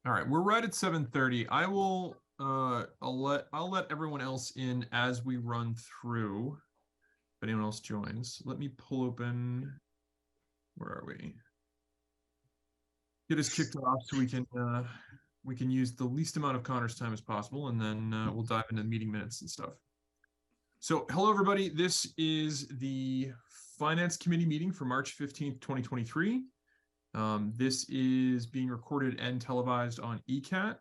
All right, we're right at 7:30. I'll let everyone else in as we run through. If anyone else joins, let me pull open. Where are we? Get us kicked off so we can use the least amount of Connor's time as possible, and then we'll dive into the meeting minutes and stuff. So, hello everybody. This is the Finance Committee meeting for March 15th, 2023. This is being recorded and televised on ECAT.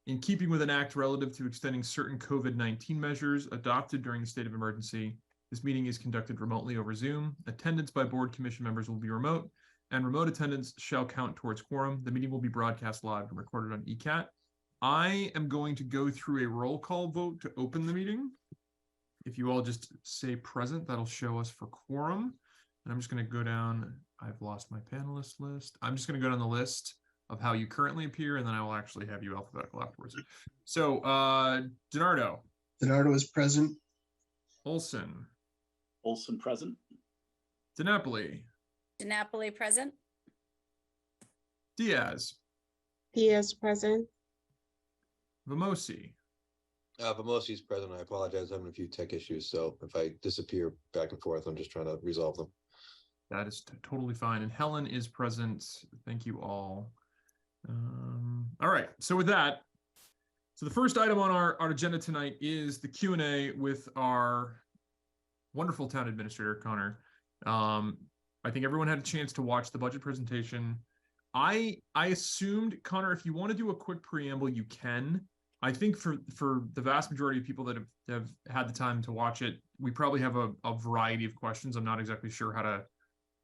In keeping with an act relative to extending certain COVID-19 measures adopted during the state of emergency, this meeting is conducted remotely over Zoom. Attendance by board commission members will be remote, and remote attendance shall count towards quorum. The meeting will be broadcast live and recorded on ECAT. I am going to go through a roll call vote to open the meeting. If you all just say present, that'll show us for quorum. And I'm just going to go down. I've lost my panelist list. I'm just going to go down the list of how you currently appear, and then I will actually have you alphabetical afterwards. So, DiNardo. DiNardo is present. Olson. Olson present. DiNapoli. DiNapoli present. Diaz. Diaz present. Vamosi. Vamosi is present. I apologize. I'm having a few tech issues, so if I disappear back and forth, I'm just trying to resolve them. That is totally fine. And Helen is present. Thank you all. All right. So with that, so the first item on our agenda tonight is the Q&A with our wonderful town administrator, Connor. I think everyone had a chance to watch the budget presentation. I assumed, Connor, if you want to do a quick preamble, you can. I think for the vast majority of people that have had the time to watch it, we probably have a variety of questions. I'm not exactly sure how to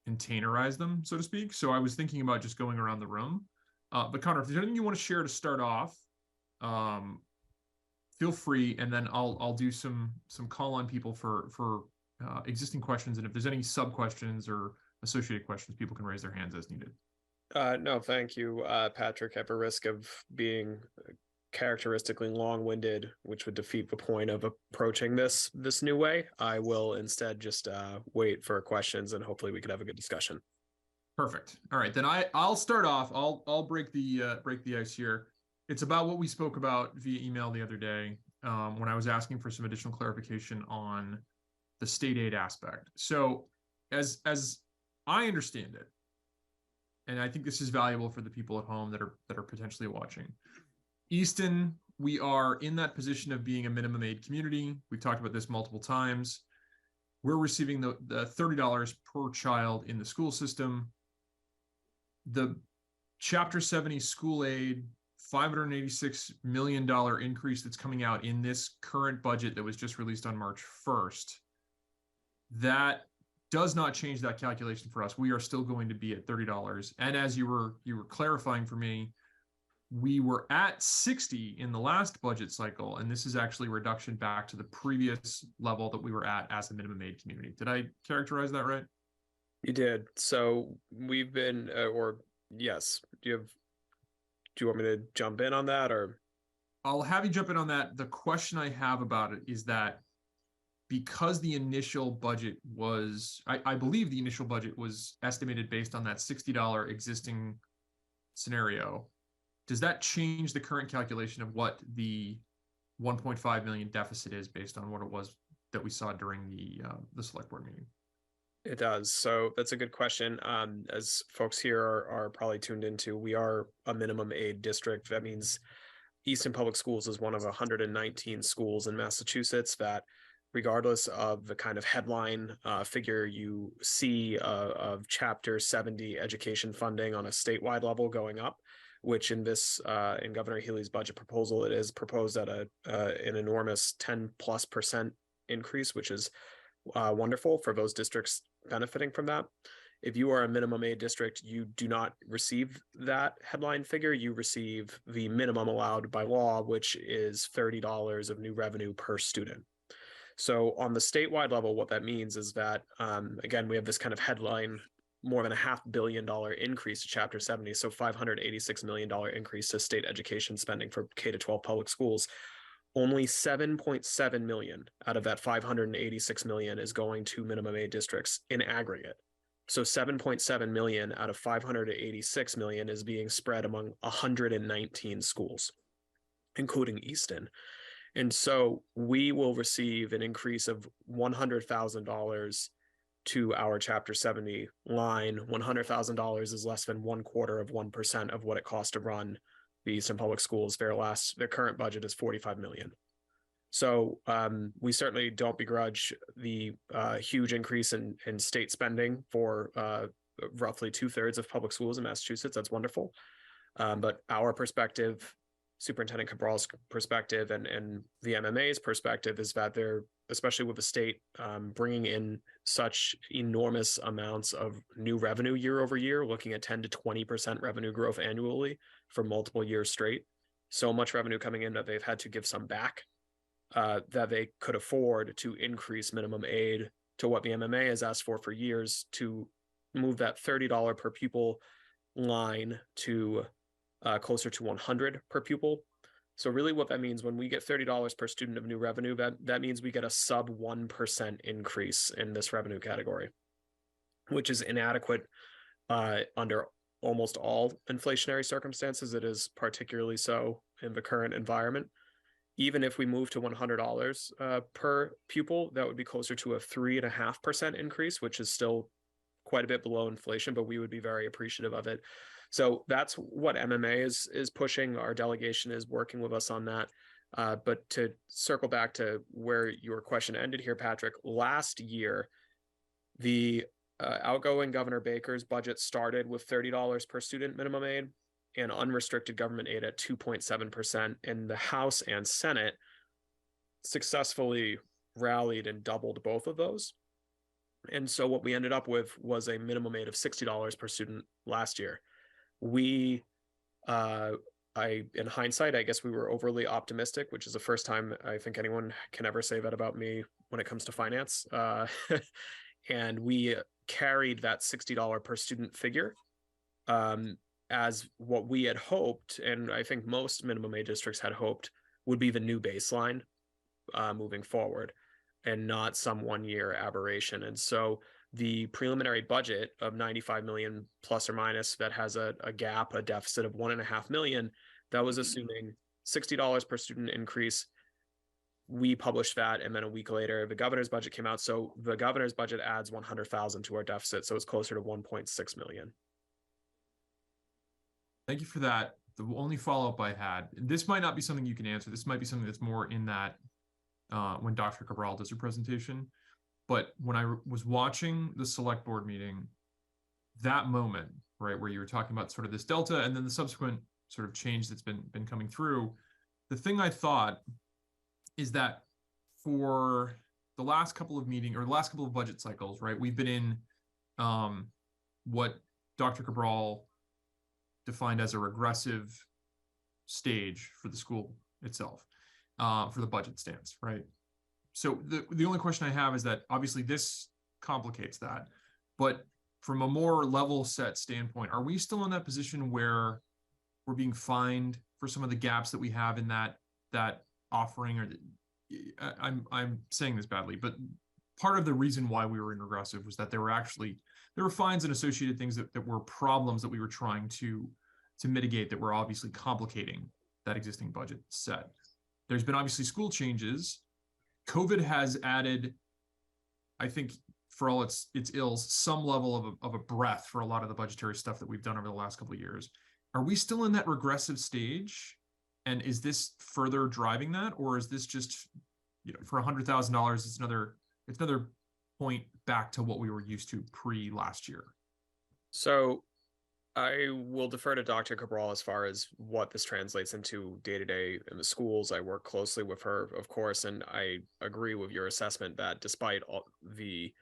containerize them, so to speak. So I was thinking about just going around the room. But Connor, if there's anything you want to share to start off, feel free, and then I'll do some call on people for existing questions, and if there's any sub questions or associated questions, people can raise their hands as needed. No, thank you, Patrick. At the risk of being characteristically long-winded, which would defeat the point of approaching this new way, I will instead just wait for questions, and hopefully we could have a good discussion. Perfect. All right, then I'll start off. I'll break the ice here. It's about what we spoke about via email the other day when I was asking for some additional clarification on the state aid aspect. So as I understand it, and I think this is valuable for the people at home that are potentially watching, Easton, we are in that position of being a minimum aid community. We've talked about this multiple times. We're receiving the $30 per child in the school system. The Chapter 70 school aid, $586 million increase that's coming out in this current budget that was just released on March 1st, that does not change that calculation for us. We are still going to be at $30. And as you were clarifying for me, we were at 60 in the last budget cycle, and this is actually a reduction back to the previous level that we were at as a minimum aid community. Did I characterize that right? You did. So we've been, yes. Do you want me to jump in on that, or? I'll have you jump in on that. The question I have about it is that because the initial budget was, I believe the initial budget was estimated based on that $60 existing scenario, does that change the current calculation of what the 1.5 million deficit is based on what it was that we saw during the select board meeting? It does. So that's a good question. As folks here are probably tuned into, we are a minimum aid district. That means Easton Public Schools is one of 119 schools in Massachusetts that, regardless of the kind of headline figure you see of Chapter 70 education funding on a statewide level going up, which in Governor Healy's budget proposal, it is proposed at an enormous 10+% increase, which is wonderful for those districts benefiting from that. If you are a minimum aid district, you do not receive that headline figure. You receive the minimum allowed by law, which is $30 of new revenue per student. So on the statewide level, what that means is that, again, we have this kind of headline, more than $500 million increase to Chapter 70, so $586 million increase to state education spending for K-12 public schools. Only 7.7 million out of that 586 million is going to minimum aid districts in aggregate. So 7.7 million out of 586 million is being spread among 119 schools, including Easton. And so we will receive an increase of $100,000 to our Chapter 70 line. $100,000 is less than 0.25% of what it costs to run the Easton Public Schools. Their current budget is $45 million. So we certainly don't begrudge the huge increase in state spending for roughly 2/3 of public schools in Massachusetts. That's wonderful. But our perspective, Superintendent Cabral's perspective, and the MMA's perspective is that they're, especially with the state bringing in such enormous amounts of new revenue year over year, looking at 10 to 20% revenue growth annually for multiple years straight. So much revenue coming in that they've had to give some back, that they could afford to increase minimum aid to what the MMA has asked for years, to move that $30 per pupil line to closer to $100 per pupil. So really what that means, when we get $30 per student of new revenue, that means we get a sub 1% increase in this revenue category, which is inadequate under almost all inflationary circumstances. It is particularly so in the current environment. Even if we move to $100 per pupil, that would be closer to a 3.5% increase, which is still quite a bit below inflation, but we would be very appreciative of it. So that's what MMA is pushing. Our delegation is working with us on that. But to circle back to where your question ended here, Patrick, last year, the outgoing Governor Baker's budget started with $30 per student minimum aid and unrestricted government aid at 2.7%. And the House and Senate successfully rallied and doubled both of those. And so what we ended up with was a minimum aid of $60 per student last year. In hindsight, I guess we were overly optimistic, which is the first time I think anyone can ever say that about me when it comes to finance. And we carried that $60 per student figure as what we had hoped, and I think most minimum aid districts had hoped, would be the new baseline moving forward, and not some one-year aberration. And so the preliminary budget of 95 million plus or minus that has a gap, a deficit of 1.5 million, that was assuming $60 per student increase. We published that, and then a week later, the governor's budget came out. So the governor's budget adds 100,000 to our deficit. So it's closer to 1.6 million. Thank you for that. The only follow-up I had, this might not be something you can answer. This might be something that's more in that when Dr. Cabral does her presentation. But when I was watching the select board meeting, that moment, right, where you were talking about sort of this delta and then the subsequent sort of change that's been coming through, the thing I thought is that for the last couple of meetings or the last couple of budget cycles, right, we've been in what Dr. Cabral defined as a regressive stage for the school itself, for the budget stance, right? So the only question I have is that obviously this complicates that, but from a more level set standpoint, are we still in that position where we're being fined for some of the gaps that we have in that offering? Or I'm saying this badly, but part of the reason why we were in regressive was that there were fines and associated things that were problems that we were trying to mitigate that were obviously complicating that existing budget set. There's been obviously school changes. COVID has added, I think, for all its ills, some level of a breath for a lot of the budgetary stuff that we've done over the last couple of years. Are we still in that regressive stage? And is this further driving that, or is this just, for $100,000, it's another point back to what we were used to pre last year? So I will defer to Dr. Cabral as far as what this translates into day-to-day in the schools. I work closely with her, of course, and I agree with your assessment that despite all the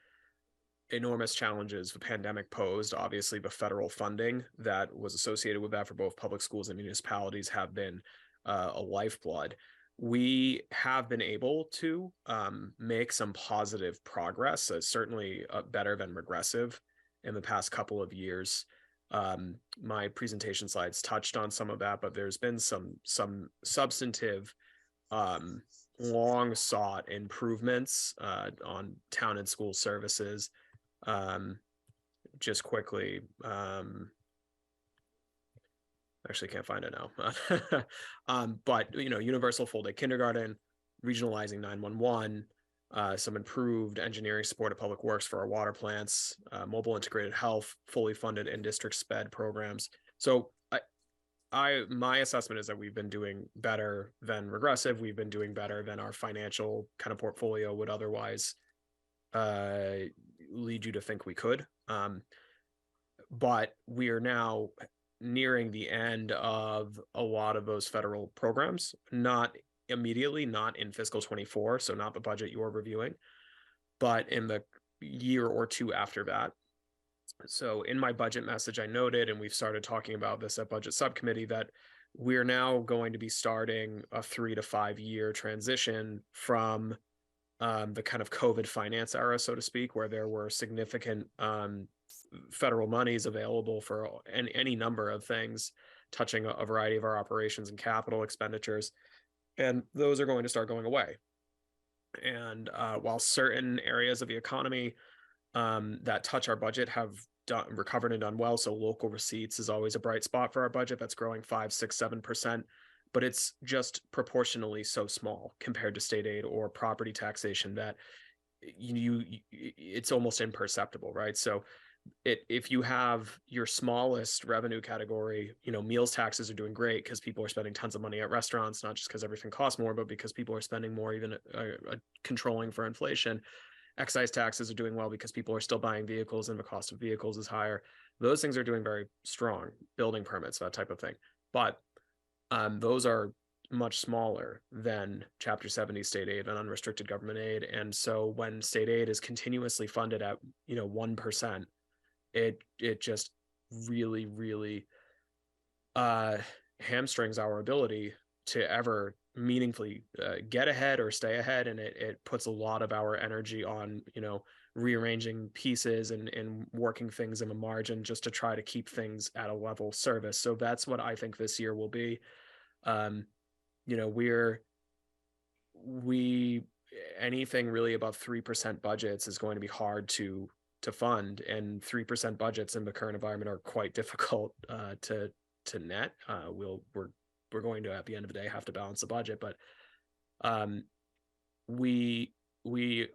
enormous challenges the pandemic posed, obviously the federal funding that was associated with that for both public schools and municipalities have been a lifeblood. We have been able to make some positive progress, certainly better than regressive in the past couple of years. My presentation slides touched on some of that, but there's been some substantive, long sought improvements on town and school services. just quickly, actually can't find it now. But universal full day kindergarten, regionalizing 911, some improved engineering support at Public Works for our water plants, mobile integrated health, fully funded in-district SPED programs. So my assessment is that we've been doing better than regressive. We've been doing better than our financial kind of portfolio would otherwise lead you to think we could. But we are now nearing the end of a lot of those federal programs, not immediately, not in fiscal 24, so not the budget you're reviewing, but in the year or two after that. So in my budget message, I noted, and we've started talking about this at budget subcommittee, that we're now going to be starting a 3 to 5 year transition from the kind of COVID finance era, so to speak, where there were significant federal monies available for any number of things touching a variety of our operations and capital expenditures. And those are going to start going away. And while certain areas of the economy that touch our budget have recovered and done well, so local receipts is always a bright spot for our budget. That's growing 5, 6, 7%, but it's just proportionally so small compared to state aid or property taxation that it's almost imperceptible, right? So if you have your smallest revenue category, meals taxes are doing great because people are spending tons of money at restaurants, not just because everything costs more, but because people are spending more, even controlling for inflation. Excise taxes are doing well because people are still buying vehicles and the cost of vehicles is higher. Those things are doing very strong. Building permits, that type of thing. But those are much smaller than Chapter 70 state aid and unrestricted government aid. And so when state aid is continuously funded at 1%, it just really, really hamstrings our ability to ever meaningfully get ahead or stay ahead, and it puts a lot of our energy on rearranging pieces and working things in the margin just to try to keep things at a level service. So that's what I think this year will be. Anything really above 3% budgets is going to be hard to fund, and 3% budgets in the current environment are quite difficult to net. We're going to, at the end of the day, have to balance the budget, but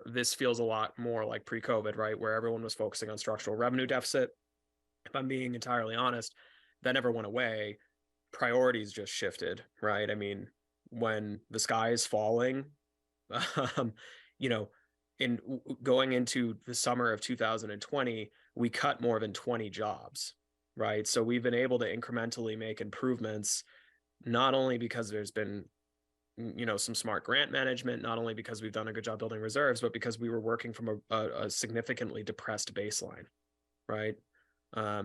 this feels a lot more like pre-COVID, right? Where everyone was focusing on structural revenue deficit. If I'm being entirely honest, that never went away. Priorities just shifted, right? I mean, when the sky is falling, in going into the summer of 2020, we cut more than 20 jobs, right? So we've been able to incrementally make improvements, not only because there's been, some smart grant management, not only because we've done a good job building reserves, but because we were working from a significantly depressed baseline, right? I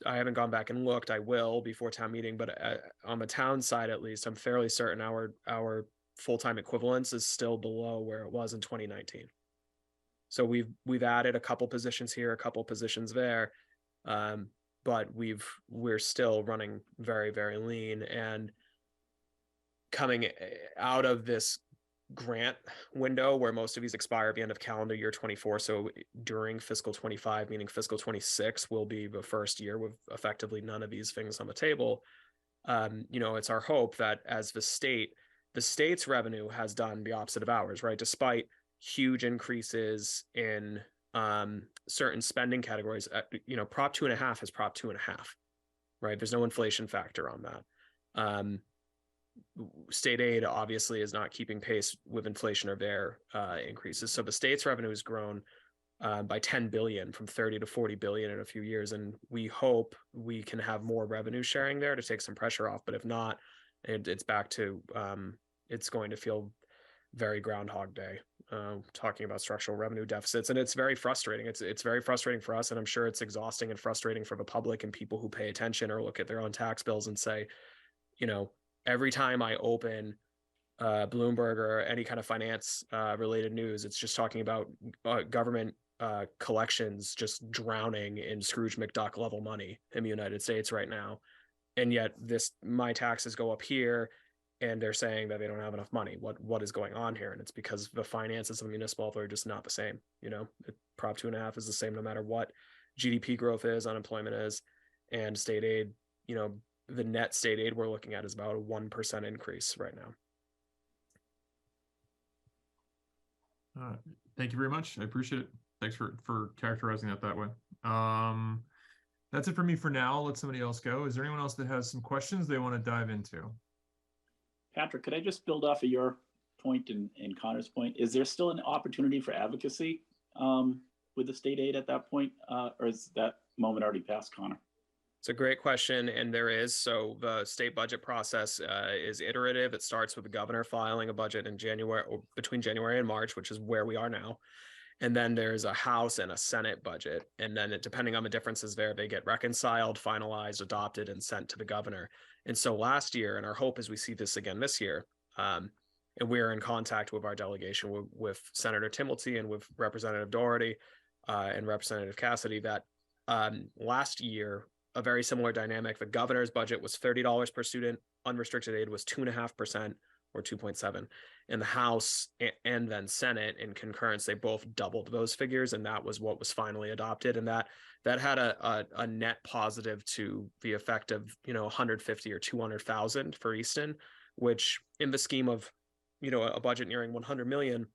haven't gone back and looked. I will before town meeting, but on the town side, at least, I'm fairly certain our full-time equivalence is still below where it was in 2019. So we've added a couple positions here, a couple positions there, but we're still running very, very lean. And coming out of this grant window where most of these expire at the end of calendar year 24, so during fiscal 25, meaning fiscal 26 will be the first year with effectively none of these things on the table. It's our hope that as the state's revenue has done the opposite of ours, right? Despite huge increases in certain spending categories, Prop 2.5 is Prop 2.5, right? There's no inflation factor on that. State aid obviously is not keeping pace with inflation or their increases. So the state's revenue has grown by 10 billion from 30 to 40 billion in a few years. And we hope we can have more revenue sharing there to take some pressure off. But if not, it's back to, it's going to feel very Groundhog Day, talking about structural revenue deficits. And it's very frustrating. It's very frustrating for us. And I'm sure it's exhausting and frustrating for the public and people who pay attention or look at their own tax bills and say, every time I open Bloomberg or any kind of finance related news, it's just talking about government collections just drowning in Scrooge McDuck level money in the United States right now. And yet my taxes go up here and they're saying that they don't have enough money. What is going on here? And it's because the finances of the municipal level are just not the same. Prop 2.5 is the same no matter what GDP growth is, unemployment is, and state aid, the net state aid we're looking at is about a 1% increase right now. Thank you very much. I appreciate it. Thanks for characterizing that way. That's it for me for now. I'll let somebody else go. Is there anyone else that has some questions they want to dive into? Patrick, could I just build off of your point and Connor's point? Is there still an opportunity for advocacy with the state aid at that point? Or is that moment already past, Connor? It's a great question, and there is. So the state budget process is iterative. It starts with the governor filing a budget in January, or between January and March, which is where we are now. And then there's a House and a Senate budget. And then depending on the differences there, they get reconciled, finalized, adopted, and sent to the governor. And so last year, and our hope is we see this again this year, and we're in contact with our delegation with Senator Timilty and with Representative Doherty and Representative Cassidy, that last year, a very similar dynamic. The governor's budget was $30 per student. Unrestricted aid was 2.5% or 2.7. And the House and then Senate in concurrence, they both doubled those figures. And that was what was finally adopted. And that had a net positive to the effect of, 150 or 200,000 for Easton, which in the scheme of, a budget nearing 100 million,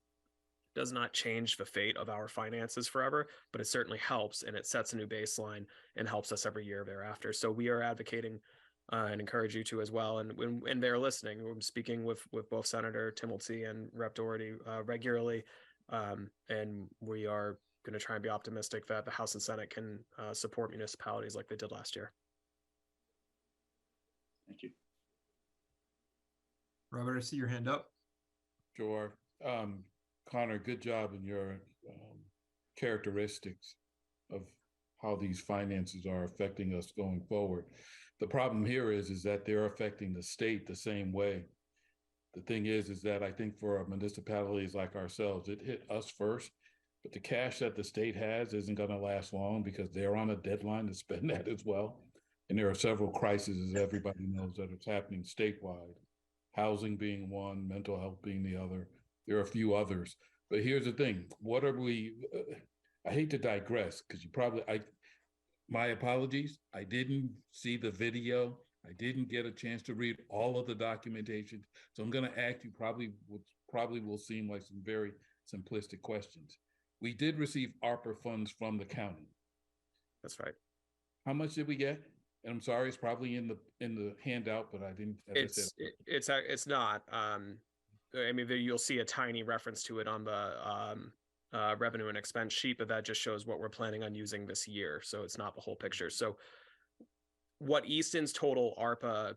does not change the fate of our finances forever, but it certainly helps, and it sets a new baseline and helps us every year thereafter. So we are advocating and encourage you to as well. And when they're listening, we're speaking with both Senator Timilty and Rep Doherty regularly, and we are going to try and be optimistic that the House and Senate can support municipalities like they did last year. Thank you. Robert, I see your hand up. Sure. Connor, good job in your characteristics of how these finances are affecting us going forward. The problem here is that they're affecting the state the same way. The thing is that I think for municipalities like ourselves, it hit us first, but the cash that the state has isn't going to last long because they're on a deadline to spend that as well. And there are several crises, as everybody knows, that is happening statewide. Housing being one, mental health being the other. There are a few others, but here's the thing. What are we, I hate to digress because my apologies. I didn't see the video. I didn't get a chance to read all of the documentation. So I'm going to ask you probably will seem like some very simplistic questions. We did receive ARPA funds from the county. That's right. How much did we get? And I'm sorry, it's probably in the handout, but I didn't. It's not. I mean, you'll see a tiny reference to it on the revenue and expense sheet, but that just shows what we're planning on using this year. So it's not the whole picture. So what Easton's total ARPA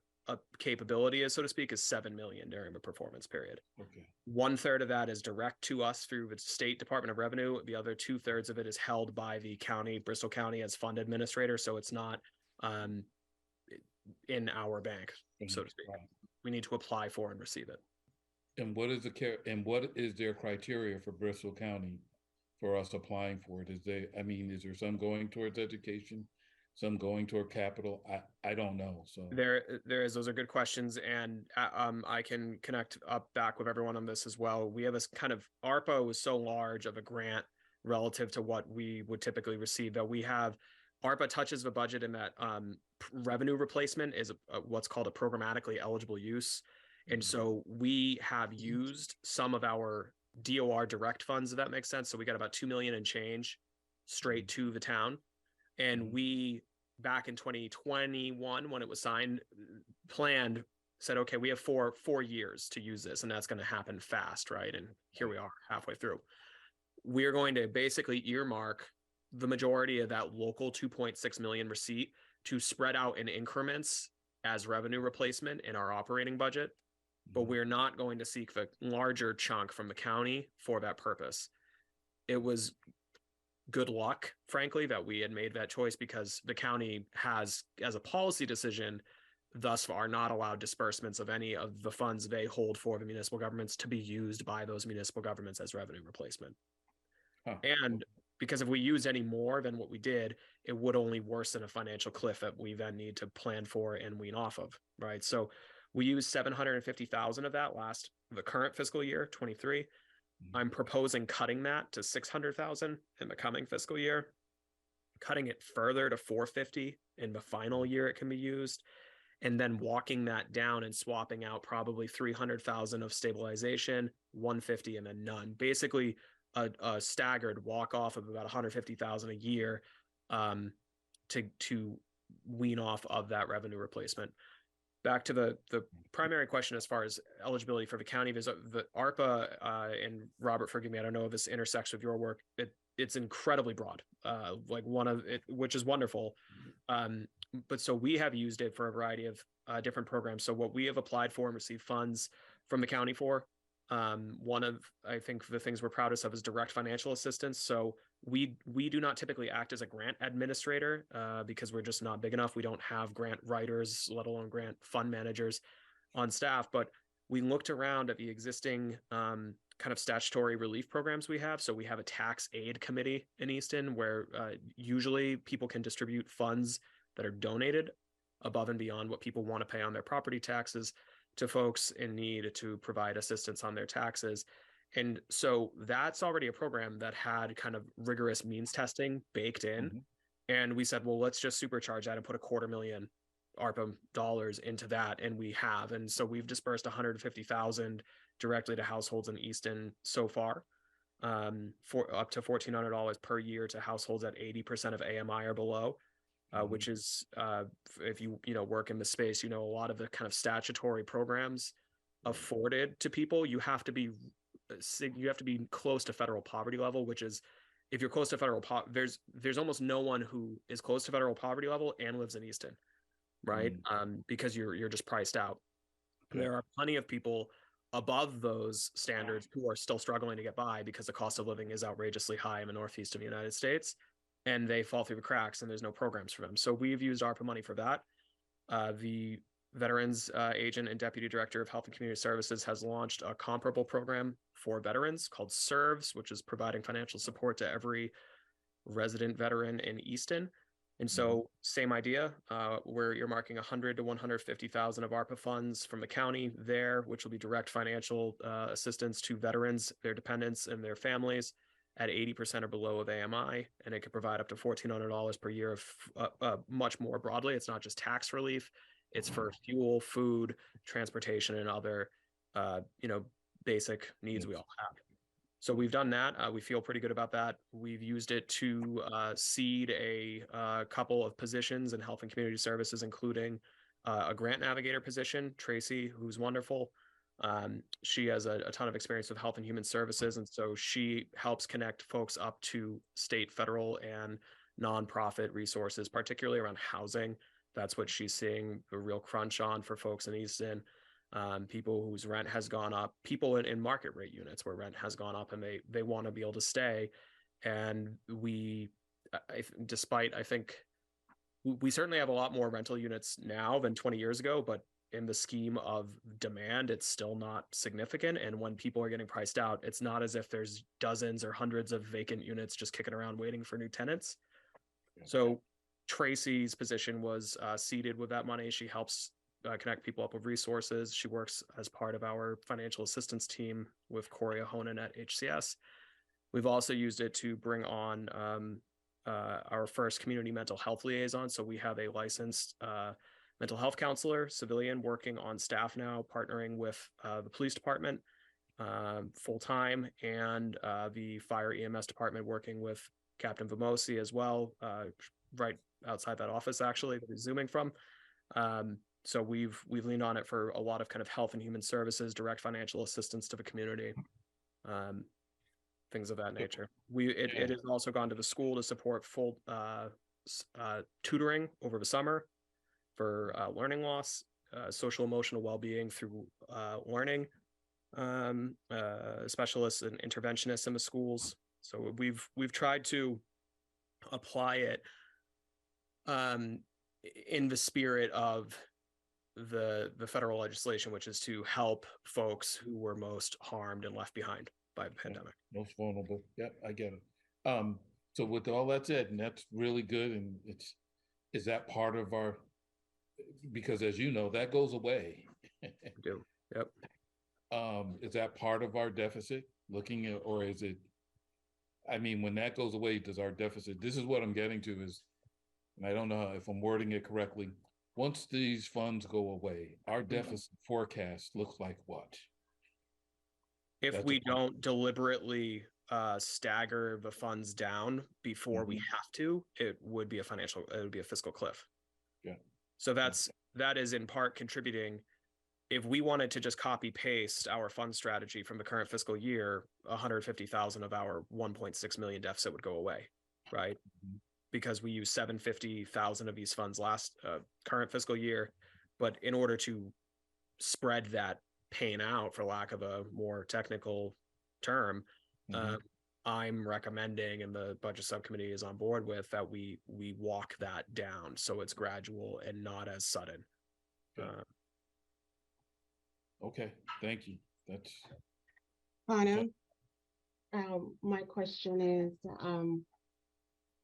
capability is, so to speak, is 7 million during the performance period. Okay. 1/3 of that is direct to us through the State Department of Revenue. The other 2/3 of it is held by the county, Bristol County, as fund administrator. So it's not in our bank, so to speak. We need to apply for and receive it. And what is their criteria for Bristol County for us applying for it? Is there some going towards education, some going toward capital? I don't know. So there is. Those are good questions, and I can connect up back with everyone on this as well. We have this kind of ARPA was so large of a grant relative to what we would typically receive that we have. ARPA touches the budget in that revenue replacement is what's called a programmatically eligible use. And so we have used some of our DOR direct funds, if that makes sense. So we got about 2 million and change straight to the town. And we, back in 2021, when it was signed, said, okay, we have four years to use this, and that's going to happen fast, right? And here we are halfway through. We're going to basically earmark the majority of that local 2.6 million receipt to spread out in increments as revenue replacement in our operating budget. But we're not going to seek the larger chunk from the county for that purpose. It was good luck, frankly, that we had made that choice because the county has, as a policy decision, thus far not allowed disbursements of any of the funds they hold for the municipal governments to be used by those municipal governments as revenue replacement. And because if we use any more than what we did, it would only worsen a financial cliff that we then need to plan for and wean off of, right? So we used 750,000 of that the current fiscal year, 23. I'm proposing cutting that to 600,000 in the coming fiscal year. cutting it further to 450 in the final year it can be used, and then walking that down and swapping out probably 300,000 of stabilization, 150, and then none. Basically, a staggered walk off of about 150,000 a year, to wean off of that revenue replacement. Back to the primary question as far as eligibility for the county, there's the ARPA, and Robert, forgive me, I don't know if this intersects with your work. It's incredibly broad, like one of it, which is wonderful. But so we have used it for a variety of different programs. So what we have applied for and received funds from the county for, one of, I think, the things we're proudest of is direct financial assistance. So we do not typically act as a grant administrator, because we're just not big enough. We don't have grant writers, let alone grant fund managers on staff. But we looked around at the existing kind of statutory relief programs we have. So we have a tax aid committee in Easton where usually people can distribute funds that are donated above and beyond what people want to pay on their property taxes to folks in need to provide assistance on their taxes. And so that's already a program that had kind of rigorous means testing baked in. Mhm. And we said, well, let's just supercharge that and put $250,000 ARPA dollars into that. And we have. And so we've dispersed 150,000 directly to households in Easton so far, for up to $1,400 per year to households at 80% of AMI or below. Which is, if you work in the space, a lot of the kind of statutory programs afforded to people, you have to be close to federal poverty level, which is, if you're close to federal there's almost no one who is close to federal poverty level and lives in Easton, right? Because you're just priced out. Okay. There are plenty of people above those standards who are still struggling to get by because the cost of living is outrageously high in the Northeast of the United States, and they fall through the cracks and there's no programs for them. So we've used ARPA money for that. The Veterans Agent and Deputy Director of Health and Community Services has launched a comparable program for veterans called SERVES, which is providing financial support to every resident veteran in Easton. And so same idea, we're earmarking 100 to 150,000 of ARPA funds from the county there, which will be direct financial assistance to veterans, their dependents, and their families at 80% or below of AMI, and it could provide up to $1,400 per year of much more broadly. It's not just tax relief; it's for fuel, food, transportation, and other, basic needs we all have. So we've done that. We feel pretty good about that. We've used it to seed a couple of positions in health and community services, including a grant navigator position. Tracy, who's wonderful. She has a ton of experience with health and human services, and so she helps connect folks up to state, federal, and nonprofit resources, particularly around housing. That's what she's seeing a real crunch on for folks in Easton. People whose rent has gone up, people in market rate units where rent has gone up and they want to be able to stay. And we certainly have a lot more rental units now than 20 years ago, but in the scheme of demand, it's still not significant. And when people are getting priced out, it's not as if there's dozens or hundreds of vacant units just kicking around waiting for new tenants. So Tracy's position was seeded with that money. She helps connect people up with resources. She works as part of our financial assistance team with Corey Ahonen at HCS. We've also used it to bring on our first community mental health liaison. So we have a licensed mental health counselor, civilian, working on staff now, partnering with the police department full-time, and the fire EMS department, working with Captain Vamosi as well, right outside that office, actually, that he's zooming from. So we've leaned on it for a lot of kind of health and human services, direct financial assistance to the community, things of that nature. It has also gone to the school to support full tutoring over the summer for learning loss, social emotional well-being through learning, specialists and interventionists in the schools. So we've tried to apply it in the spirit of the federal legislation, which is to help folks who were most harmed and left behind by the pandemic. Most vulnerable. Yep, I get it. So with all that said, and that's really good, and is that part of our, because as you know, that goes away. Do. Yep. Is that part of our deficit looking at, or is it, I mean, when that goes away, does our deficit, this is what I'm getting to is, and I don't know if I'm wording it correctly. Once these funds go away, our deficit forecast looks like what? If That's we a- don't deliberately stagger the funds down before we have to, it would be a fiscal cliff. Yeah. So that is in part contributing. If we wanted to just copy paste our fund strategy from the current fiscal year, 150,000 of our 1.6 million deficit would go away, right? Mhm. Because we use 750,000 of these funds last current fiscal year, but in order to spread that pain out, for lack of a more technical term, Mhm. I'm recommending, and the budget subcommittee is on board with, that we walk that down so it's gradual and not as sudden. Okay. Okay, thank you. That's Connor, my question is,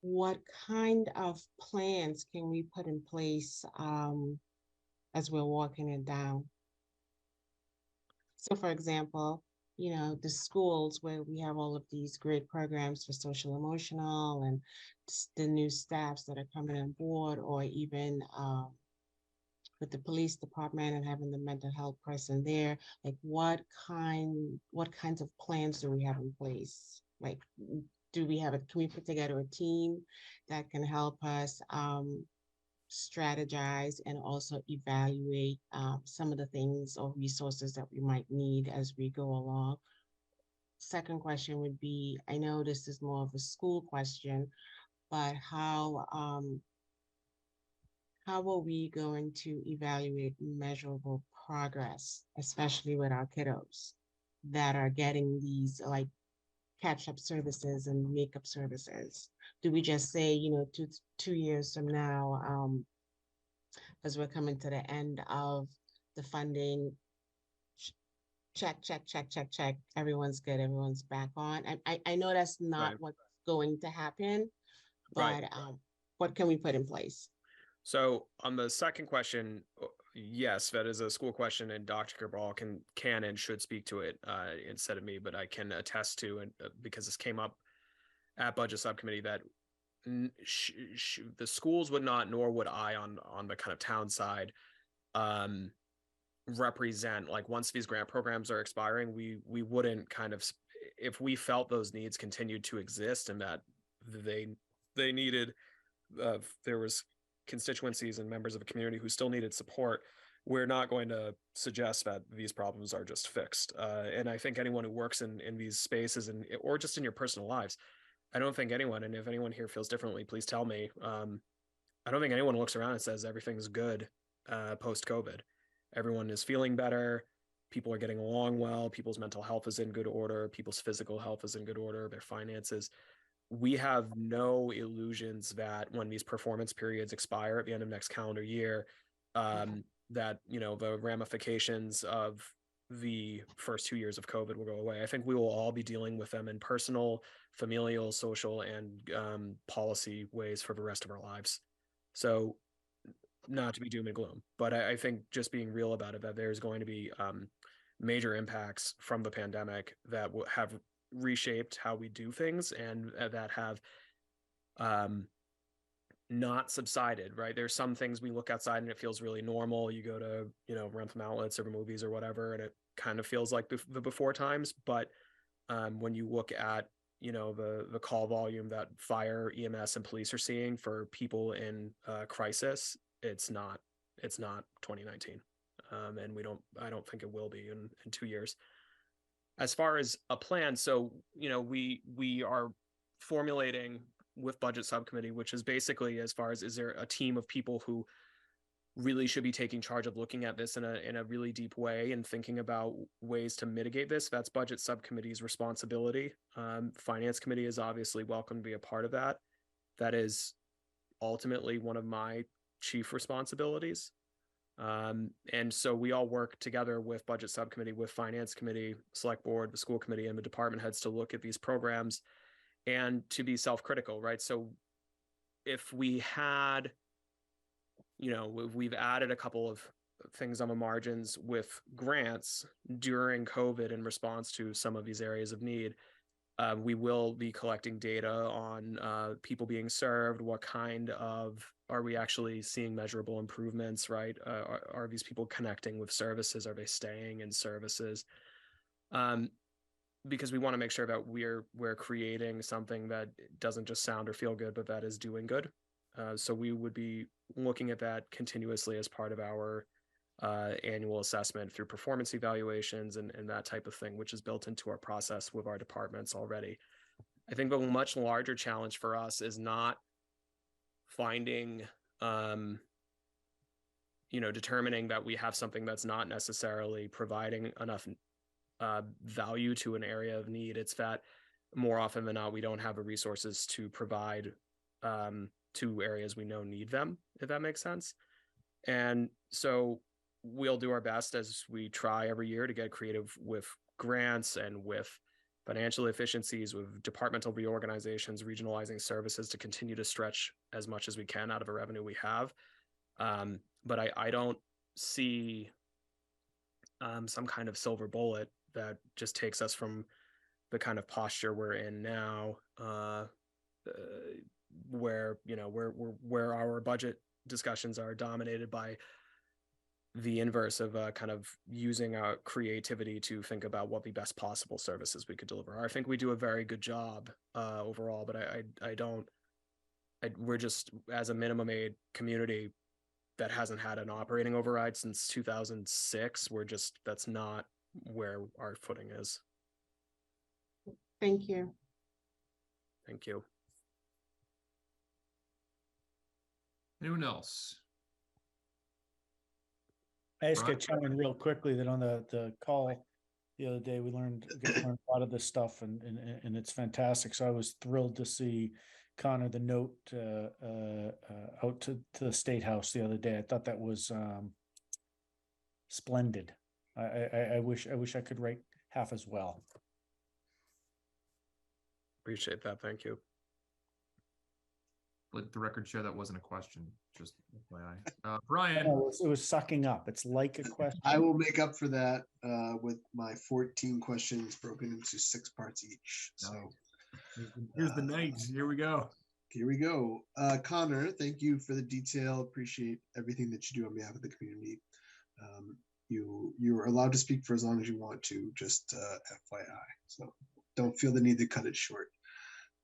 what kind of plans can we put in place, as we're walking it down? So for example, the schools where we have all of these great programs for social emotional and the new staffs that are coming on board, or even with the police department and having the mental health person there, like what kinds of plans do we have in place? Like, can we put together a team that can help us strategize and also evaluate some of the things or resources that we might need as we go along? Second question would be, I know this is more of a school question, but how are we going to evaluate measurable progress, especially with our kiddos that are getting these like catch-up services and makeup services? Do we just say, 2 years from now, as we're coming to the end of the funding, check, check, check, check, check, everyone's good, everyone's back on? I know that's not Right. what's going to happen, Right. but what can we put in place? So on the second question, yes, that is a school question, and Dr. Cabral can and should speak to it instead of me, but I can attest to, and because this came up at budget subcommittee, that the schools would not, nor would I on the kind of town side, represent, like, once these grant programs are expiring, we wouldn't kind of, if we felt those needs continued to exist and that they needed, there was constituencies and members of the community who still needed support, we're not going to suggest that these problems are just fixed. And I think anyone who works in these spaces, or just in your personal lives, I don't think anyone, and if anyone here feels differently, please tell me. I don't think anyone looks around and says everything's good post-COVID. Everyone is feeling better. People are getting along well. People's mental health is in good order. People's physical health is in good order. Their finances. We have no illusions that when these performance periods expire at the end of next calendar year, that the ramifications of the first 2 years of COVID will go away. I think we will all be dealing with them in personal, familial, social, and policy ways for the rest of our lives. So, not to be doom and gloom, but I think just being real about it, that there's going to be major impacts from the pandemic that will have reshaped how we do things, and that have not subsided, right? There's some things we look outside and it feels really normal. You go to, Rentham outlets or movies or whatever, and it kind of feels like the before times. But when you look at, the call volume that fire, EMS, and police are seeing for people in crisis, it's not 2019. And I don't think it will be in 2 years. As far as a plan, so, we are formulating with budget subcommittee, which is basically, as far as, is there a team of people who really should be taking charge of looking at this in a really deep way and thinking about ways to mitigate this? That's budget subcommittee's responsibility. Finance committee is obviously welcome to be a part of that. That is ultimately one of my chief responsibilities. And so we all work together with budget subcommittee, with finance committee, select board, the school committee, and the department heads to look at these programs and to be self-critical, right? So if we had, if we've added a couple of things on the margins with grants during COVID in response to some of these areas of need, We will be collecting data on people being served. What kind of, are we actually seeing measurable improvements, right? Are these people connecting with services? Are they staying in services? Because we want to make sure that we're creating something that doesn't just sound or feel good, but that is doing good. So we would be looking at that continuously as part of our annual assessment through performance evaluations and that type of thing, which is built into our process with our departments already. I think the much larger challenge for us is not finding, determining that we have something that's not necessarily providing enough value to an area of need. It's that more often than not, we don't have the resources to provide to areas we know need them, if that makes sense. And so we'll do our best as we try every year to get creative with grants and with financial efficiencies, with departmental reorganizations, regionalizing services to continue to stretch as much as we can out of the revenue we have. But I don't see some kind of silver bullet that just takes us from the kind of posture we're in now, where our budget discussions are dominated by the inverse of kind of using our creativity to think about what the best possible services we could deliver. I think we do a very good job overall, but we're just, as a minimum aid community that hasn't had an operating override since 2006, that's not where our footing is. Thank you. Thank you. Anyone else? I just Right. get chime in real quickly that on the call the other day, we learned a lot of this stuff and it's fantastic. So I was thrilled to see Connor the note out to the State House the other day. I thought that was splendid. I wish I could write half as well. Appreciate that. Thank you. Let the record show that wasn't a question, just FYI. Brian. It was sucking up. It's like a question. I will make up for that with my 14 questions broken into 6 parts each. So here's the night. Here we go. Here we go. Connor, thank you for the detail. Appreciate everything that you do on behalf of the community. You're allowed to speak for as long as you want to, just FYI. So don't feel the need to cut it short.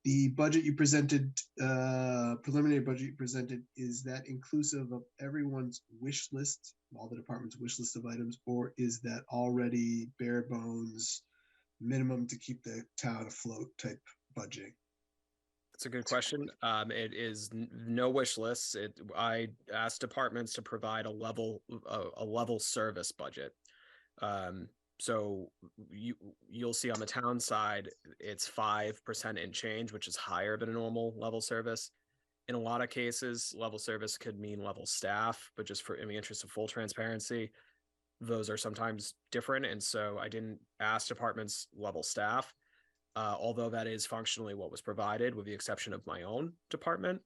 The budget you presented, preliminary budget you presented, is that inclusive of everyone's wish list, all the department's wish list of items, or is that already bare bones, minimum to keep the town afloat type budgeting? That's a good question. It is no wish lists. I asked departments to provide a level service budget. So you'll see on the town side, it's 5% and change, which is higher than a normal level service. In a lot of cases, level service could mean level staff, but just in the interest of full transparency, those are sometimes different. And so I didn't ask departments level staff, although that is functionally what was provided, with the exception of my own department.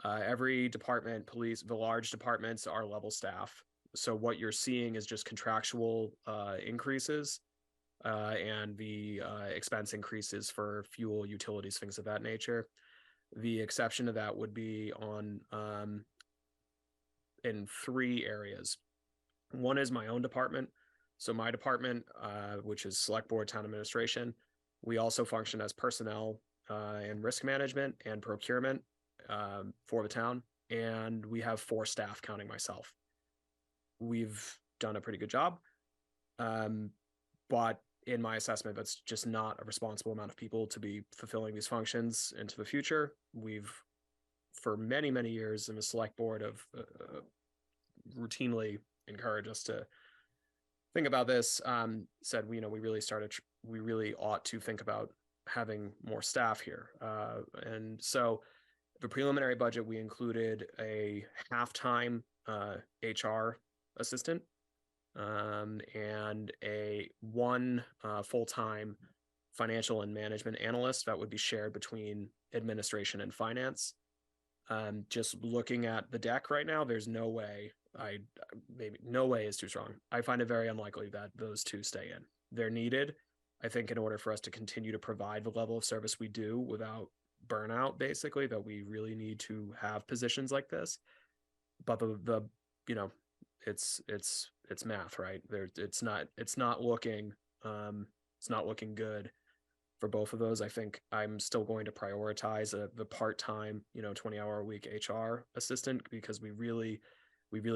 Every department, police, the large departments are level staff. So what you're seeing is just contractual increases and the expense increases for fuel, utilities, things of that nature. The exception to that would be on in 3 areas. One is my own department. So my department, which is Select Board Town Administration, we also function as personnel and risk management and procurement for the town. And we have 4 staff, counting myself. We've done a pretty good job. But in my assessment, that's just not a responsible amount of people to be fulfilling these functions into the future. We've, for many, many years in the select board, have routinely encouraged us to think about this. Said, we really ought to think about having more staff here. And so the preliminary budget, we included a half-time HR assistant and one full-time financial and management analyst that would be shared between administration and finance. Just looking at the deck right now, there's no way, no way is too strong. I find it very unlikely that those 2 stay in. They're needed. I think in order for us to continue to provide the level of service we do without burnout, basically, that we really need to have positions like this. But the you know, it's math, right? There, it's not looking good for both of those. I think I'm still going to prioritize the part-time, 20-hour a week HR assistant, because we really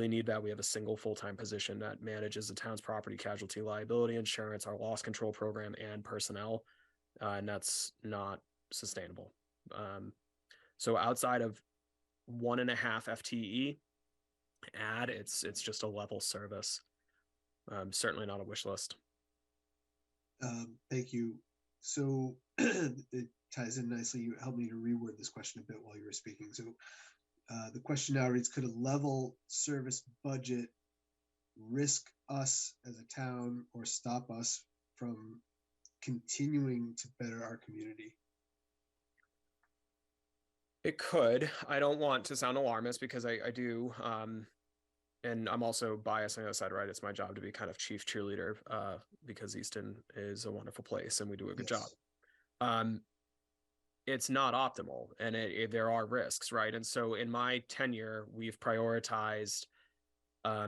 need that. We have a single full-time position that manages the town's property casualty liability insurance, our loss control program, and personnel, and that's not sustainable. So outside of 1.5 FTE add, it's just a level service. Certainly not a wish list. Thank you. So it ties in nicely. You helped me to reword this question a bit while you were speaking. So the question now reads, could a level service budget risk us as a town or stop us from continuing to better our community? It could. I don't want to sound alarmist, because I do. And I'm also biased on the other side, right? It's my job to be kind of chief cheerleader, because Easton is a wonderful place and we do a good job. It's not optimal, and there are risks, right? And so in my tenure, we've prioritized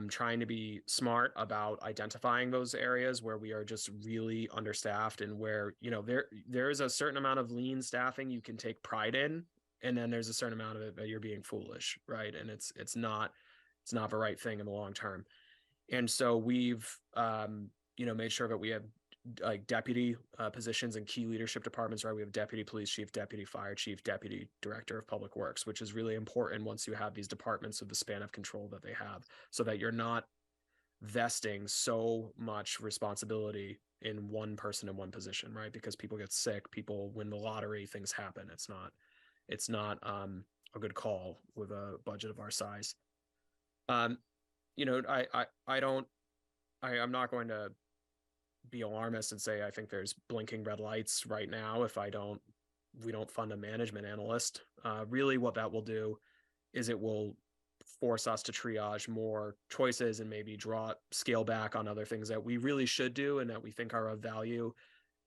trying to be smart about identifying those areas where we are just really understaffed, and where, there is a certain amount of lean staffing you can take pride in, and then there's a certain amount of it that you're being foolish, right? And it's not the right thing in the long term. And so we've made sure that we have like deputy positions in key leadership departments, right? We have deputy police chief, deputy fire chief, deputy director of public works, which is really important once you have these departments of the span of control that they have, so that you're not vesting so much responsibility in one person in one position, right? Because people get sick, people win the lottery, things happen. It's not a good call with a budget of our size. I'm not going to be alarmist and say I think there's blinking red lights right now if we don't fund a management analyst. Really what that will do is it will force us to triage more choices and maybe scale back on other things that we really should do and that we think are of value.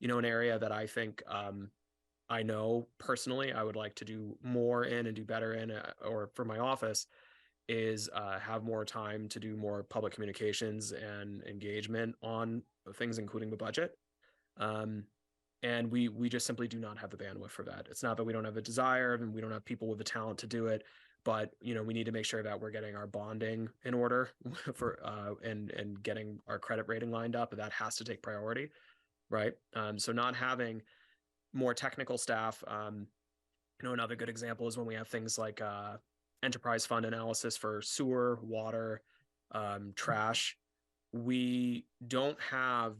An area that I think I know personally I would like to do more in and do better in, or for my office, is have more time to do more public communications and engagement on things, including the budget. And we just simply do not have the bandwidth for that. It's not that we don't have the desire and we don't have people with the talent to do it, but we need to make sure that we're getting our bonding in order for and getting our credit rating lined up, and that has to take priority, right? So not having more technical staff. Another good example is when we have things like enterprise fund analysis for sewer, water, trash. We don't have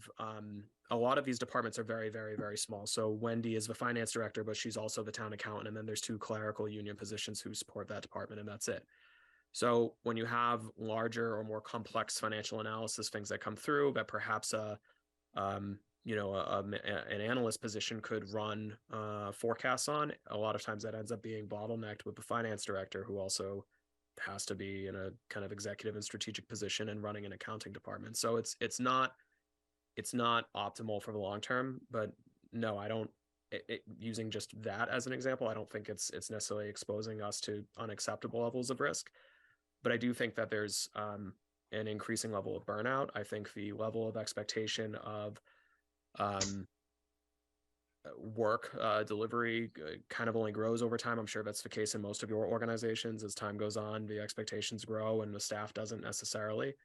a lot of these departments are very, very, very small. So Wendy is the finance director, but she's also the town accountant. And then there's 2 clerical union positions who support that department, and that's it. So when you have larger or more complex financial analysis things that come through, that perhaps an analyst position could run forecasts on, a lot of times that ends up being bottlenecked with the finance director, who also has to be in a kind of executive and strategic position and running an accounting department. So it's not optimal for the long term. But no, I don't. Using just that as an example, I don't think it's necessarily exposing us to unacceptable levels of risk. But I do think that there's an increasing level of burnout. I think the level of expectation of work delivery kind of only grows over time. I'm sure that's the case in most of your organizations. As time goes on, the expectations grow and the staff doesn't necessarily.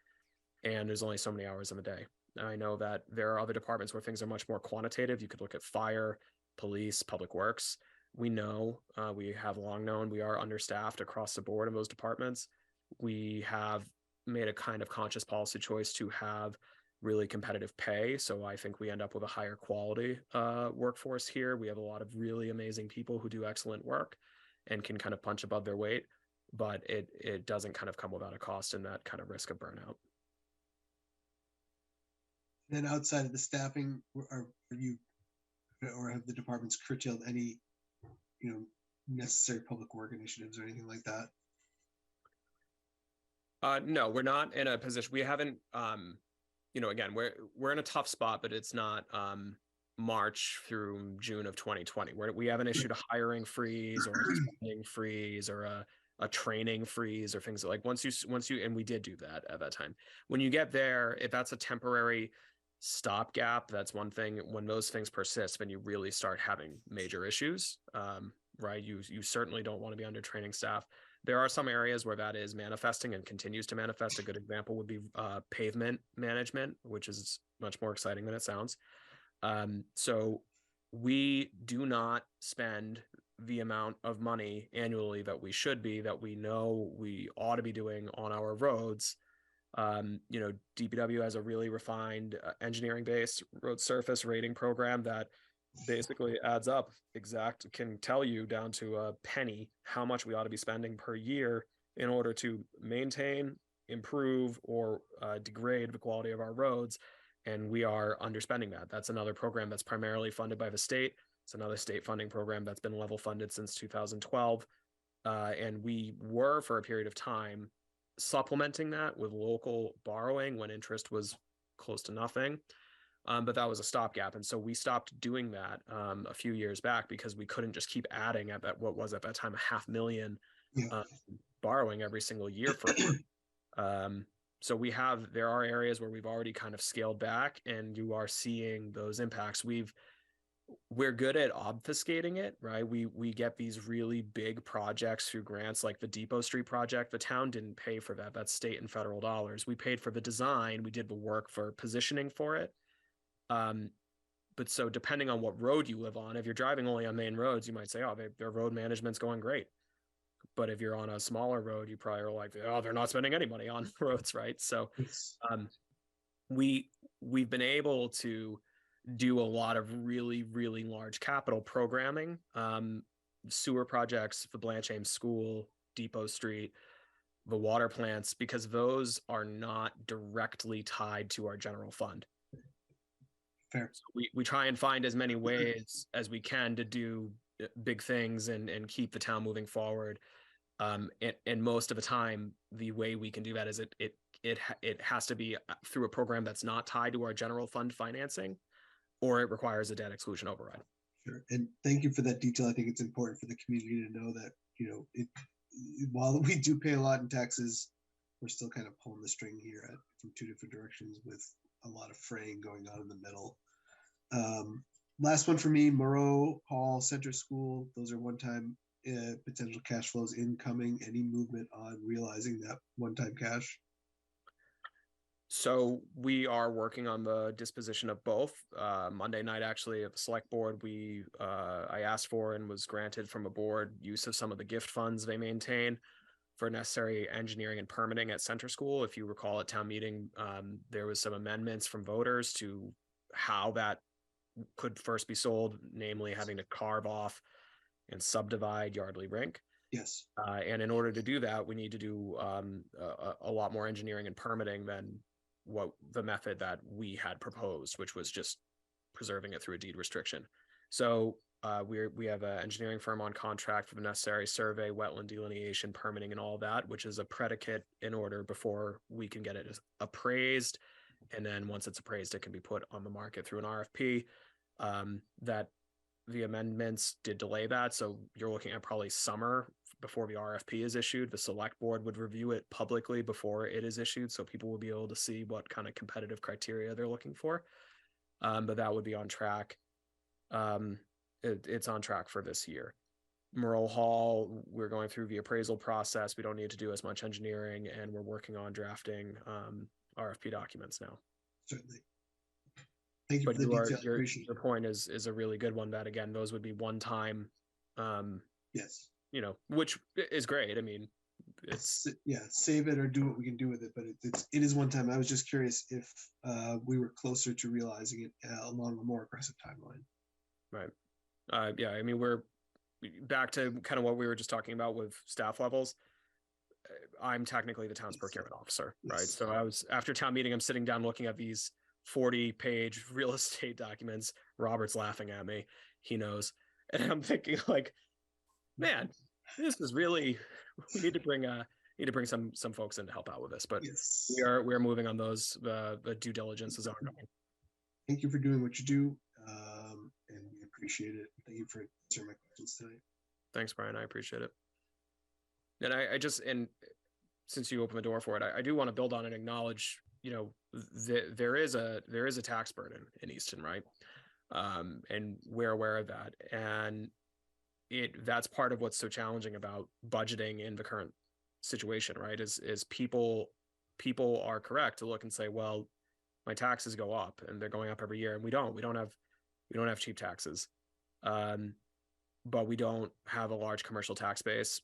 And there's only so many hours in a day. I know that there are other departments where things are much more quantitative. You could look at fire, police, public works. We know, we have long known we are understaffed across the board in those departments. We have made a kind of conscious policy choice to have really competitive pay. So I think we end up with a higher quality workforce here. We have a lot of really amazing people who do excellent work and can kind of punch above their weight, but it doesn't kind of come without a cost and that kind of risk of burnout. Then outside of the staffing, are you, or have the departments curtailed any, necessary public work initiatives or anything like that? No, we're not in a position. We haven't. Again, we're in a tough spot, but it's not. March through June of 2020, where we haven't issued a hiring freeze or a spending freeze or a training freeze or things like once you and we did do that at that time. When you get there, if that's a temporary stopgap, that's one thing. When those things persist, then you really start having major issues, right? You certainly don't want to be under training staff. There are some areas where that is manifesting and continues to manifest. A good example would be pavement management, which is much more exciting than it sounds. So we do not spend the amount of money annually that we should be, that we know we ought to be doing on our roads. DPW has a really refined engineering-based road surface rating program that basically adds up can tell you down to a penny how much we ought to be spending per year in order to maintain, improve, or degrade the quality of our roads. And we are underspending that. That's another program that's primarily funded by the state. It's another state funding program that's been level funded since 2012. And we were, for a period of time, supplementing that with local borrowing when interest was close to nothing. But that was a stopgap. And so we stopped doing that a few years back because we couldn't just keep adding at that, what was at that time, $500,000 borrowing every single year for so there are areas where we've already kind of scaled back, and you are seeing those impacts. We're good at obfuscating it, right? We get these really big projects through grants, like the Depot Street project. The town didn't pay for that. That's state and federal dollars. We paid for the design. We did the work for positioning for it. But so depending on what road you live on, if you're driving only on main roads, you might say, oh, their road management's going great. But if you're on a smaller road, you probably are like, oh, they're not spending any money on roads, right? So we've been able to do a lot of really, really large capital programming, sewer projects, the Blanche Ames School, Depot Street, the water plants, because those are not directly tied to our general fund. Fair. So we try and find as many ways as we can to do big things and keep the town moving forward. And most of the time, the way we can do that is it has to be through a program that's not tied to our general fund financing, or it requires a debt exclusion override. Sure. And thank you for that detail. I think it's important for the community to know that, while we do pay a lot in taxes, we're still kind of pulling the string here from two different directions with a lot of fraying going on in the middle. Last one for me, Moreau Hall Center School. Those are one-time potential cash flows incoming. Any movement on realizing that one-time cash? So we are working on the disposition of both. Monday night, actually, at the select board, I asked for and was granted from a board use of some of the gift funds they maintain for necessary engineering and permitting at Center School. If you recall at town meeting, there was some amendments from voters to how that could first be sold, namely having to carve off and subdivide Yardley Rink. Yes. And in order to do that, we need to do a lot more engineering and permitting than what the method that we had proposed, which was just preserving it through a deed restriction. So we have an engineering firm on contract for the necessary survey, wetland delineation, permitting, and all that, which is a predicate in order before we can get it appraised. And then once it's appraised, it can be put on the market through an RFP. That the amendments did delay that. So you're looking at probably summer before the RFP is issued. The select board would review it publicly before it is issued, so people will be able to see what kind of competitive criteria they're looking for. But that would be on track. It's on track for this year. Moreau Hall, we're going through the appraisal process. We don't need to do as much engineering, and we're working on drafting RFP documents now. Certainly. Thank you But for the detail. your point is a really good one, that again, those would be one time, yes, which is great. I mean, it's save it or do what we can do with it, but it is one time. I was just curious if we were closer to realizing it along a more aggressive timeline. Right. Yeah, I mean, we're back to kind of what we were just talking about with staff levels. I'm technically the town's procurement officer, right? Yes. So after town meeting, I'm sitting down looking at these 40-page real estate documents. Robert's laughing at me. He knows. And I'm thinking like, man, this is really, we need to bring some folks in to help out with this, but yes, we're moving on those. The due diligence is ongoing. Thank you for doing what you do. appreciate it. Thank you for answering my questions tonight. Thanks, Brian. I appreciate it. And I just, and since you opened the door for it, I do want to build on and acknowledge, you know, there is a tax burden in Easton, right? And we're aware of that. And that's part of what's so challenging about budgeting in the current situation, right? Is people are correct to look and say, well, my taxes go up and they're going up every year. And we don't have cheap taxes. But we don't have a large commercial tax base.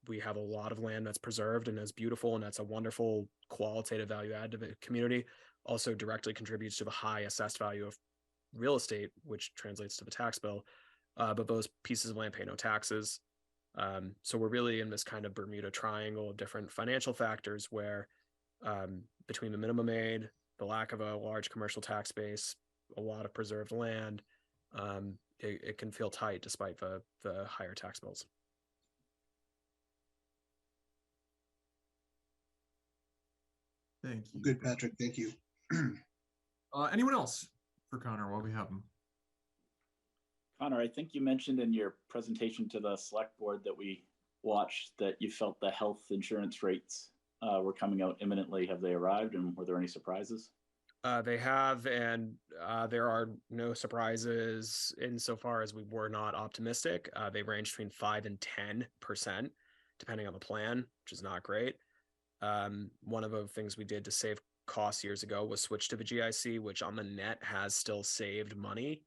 We have a lot of land that's preserved and is beautiful, and that's a wonderful qualitative value add to the community. Also directly contributes to the high assessed value of real estate, which translates to the tax bill. But those pieces of land pay no taxes. So we're really in this kind of Bermuda Triangle of different financial factors where between the minimum aid, the lack of a large commercial tax base, a lot of preserved land, it can feel tight despite the higher tax bills. Thank you. Good, Patrick. Thank you. Anyone else for Connor while we have him? Connor, I think you mentioned in your presentation to the select board that we watched that you felt the health insurance rates were coming out imminently. Have they arrived, and were there any surprises? They have, and there are no surprises insofar as we were not optimistic. They range between 5 and 10%, depending on the plan, which is not great. One of the things we did to save costs years ago was switch to the GIC, which on the net has still saved money